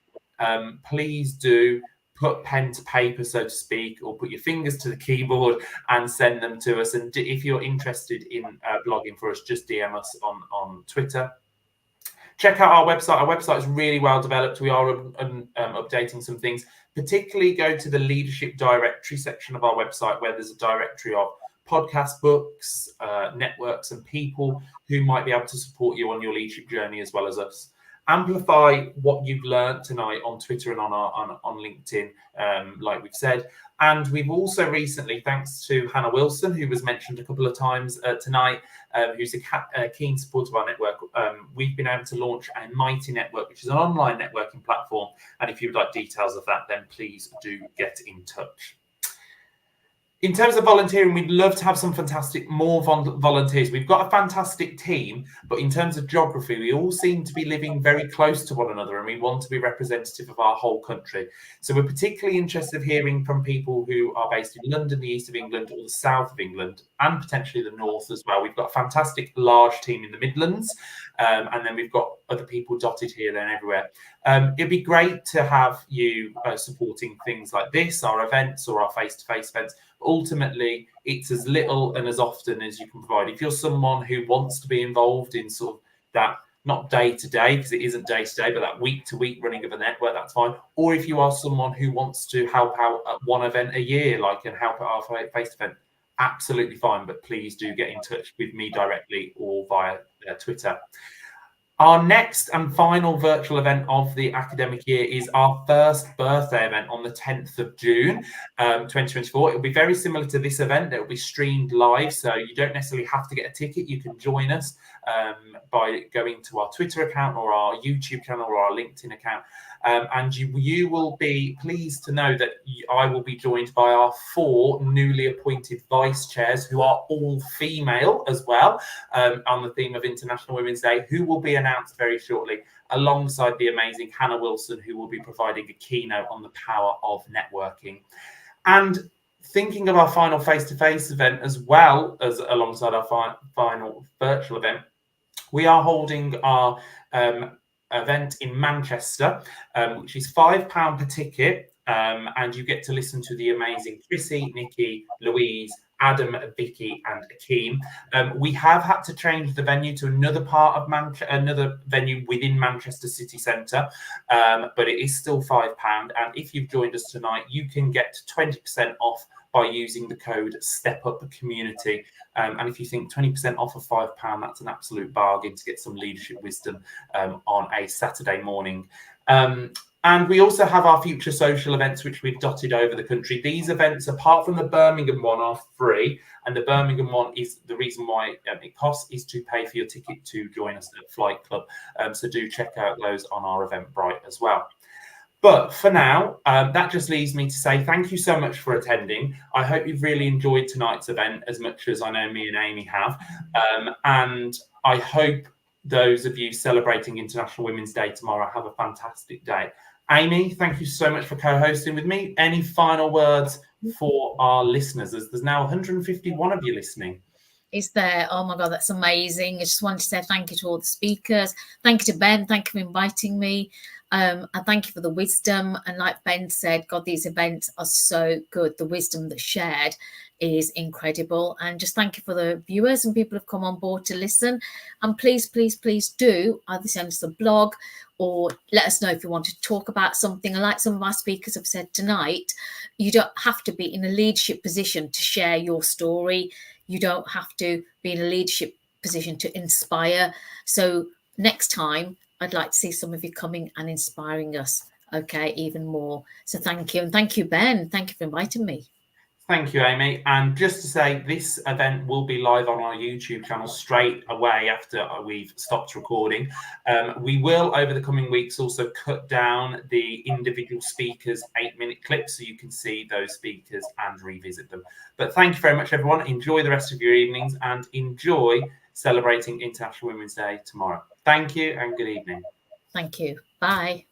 Please do put pen to paper, so to speak, or put your fingers to the keyboard and send them to us. And if you're interested in blogging for us, just DM us on Twitter. check out our website. Our website is really well developed. We are updating some things. Particularly go to the leadership directory section of our website, where there's a directory of podcast, books, networks, and people who might be able to support you on your leadership journey, as well as us. Amplify what you've learned tonight on Twitter and on LinkedIn, like we've said. And we've also recently, thanks to Hannah Wilson, who was mentioned a couple of times tonight, who's a keen supporter of our network, we've been able to launch a Mighty Network, which is an online networking platform. And if you'd like details of that, then please do get in touch. In terms of volunteering, we'd love to have some more volunteers. We've got a fantastic team, but in terms of geography, we all seem to be living very close to one another, and we want to be representative of our whole country. So we're particularly interested in hearing from people who are based in London, the east of England, or the south of England, and potentially the north as well. We've got a fantastic large team in the Midlands, and then we've got other people dotted here and everywhere. It'd be great to have you supporting things like this, our events or our face-to-face events. Ultimately, it's as little and as often as you can provide. If you're someone who wants to be involved in sort of that, not day to day, because it isn't day to day, but that week to week running of a network, that's fine. Or if you are someone who wants to help out at one event a year, like and help at our face event, absolutely fine. But please do get in touch with me directly or via Twitter. Our next and final virtual event of the academic year is our first birthday event on the 10th of June, 2024. It'll be very similar to this event. It'll be streamed live, so you don't necessarily have to get a ticket. You can join us by going to our Twitter account or our YouTube channel or our LinkedIn account. And you will be pleased to know that I will be joined by our 4 newly appointed vice chairs, who are all female as well, on the theme of International Women's Day, who will be announced very shortly, alongside the amazing Hannah Wilson, who will be providing a keynote on the power of networking. And thinking of our final face-to-face event, as well as alongside our final virtual event, we are holding our event in Manchester, which is £5 per ticket, and you get to listen to the amazing Chrissy, Nikki, Louise, Adam, Vicky, and Akeem. We have had to change the venue to another part of another venue within Manchester city centre, but it is still £5. And if you've joined us tonight, you can get 20% off by using the code STEPUPCommunity. And if you think 20% off of £5, that's an absolute bargain to get some leadership wisdom on a Saturday morning. And we also have our future social events, which we've dotted over the country. These events, apart from the Birmingham one, are free. And the Birmingham one is the reason why it costs is to pay for your ticket to join us at Flight Club. So do check out those on our Eventbrite as well. But for now, that just leaves me to say thank you so much for attending. I hope you've really enjoyed tonight's event as much as I know me and Amy have. And I hope those of you celebrating International Women's Day tomorrow have a fantastic day. Amy, thank you so much for co-hosting with me. Any final words for our listeners? There's now 151 of you listening. Is there? Oh my God, that's amazing. I just wanted to say thank you to all the speakers. Thank you to Ben. Thank you for inviting me. And thank you for the wisdom. And like Ben said, God, these events are so good. The wisdom that's shared is incredible. And just thank you for the viewers and people who've come on board to listen. And please, please, please do either send us a blog or let us know if you want to talk about something. And like some of our speakers have said tonight, you don't have to be in a leadership position to share your story. You don't have to be in a leadership position to inspire. So next time, I'd like to see some of you coming and inspiring us, okay, even more. So thank you. And thank you, Ben. Thank you for inviting me. Thank you, Amy. And just to say, this event will be live on our YouTube channel straight away after we've stopped recording. We will, over the coming weeks, also cut down the individual speakers' 8-minute clips so you can see those speakers and revisit them. But thank you very much, everyone. Enjoy the rest of your evenings and enjoy celebrating International Women's Day tomorrow. Thank you and good evening. Thank you. Bye.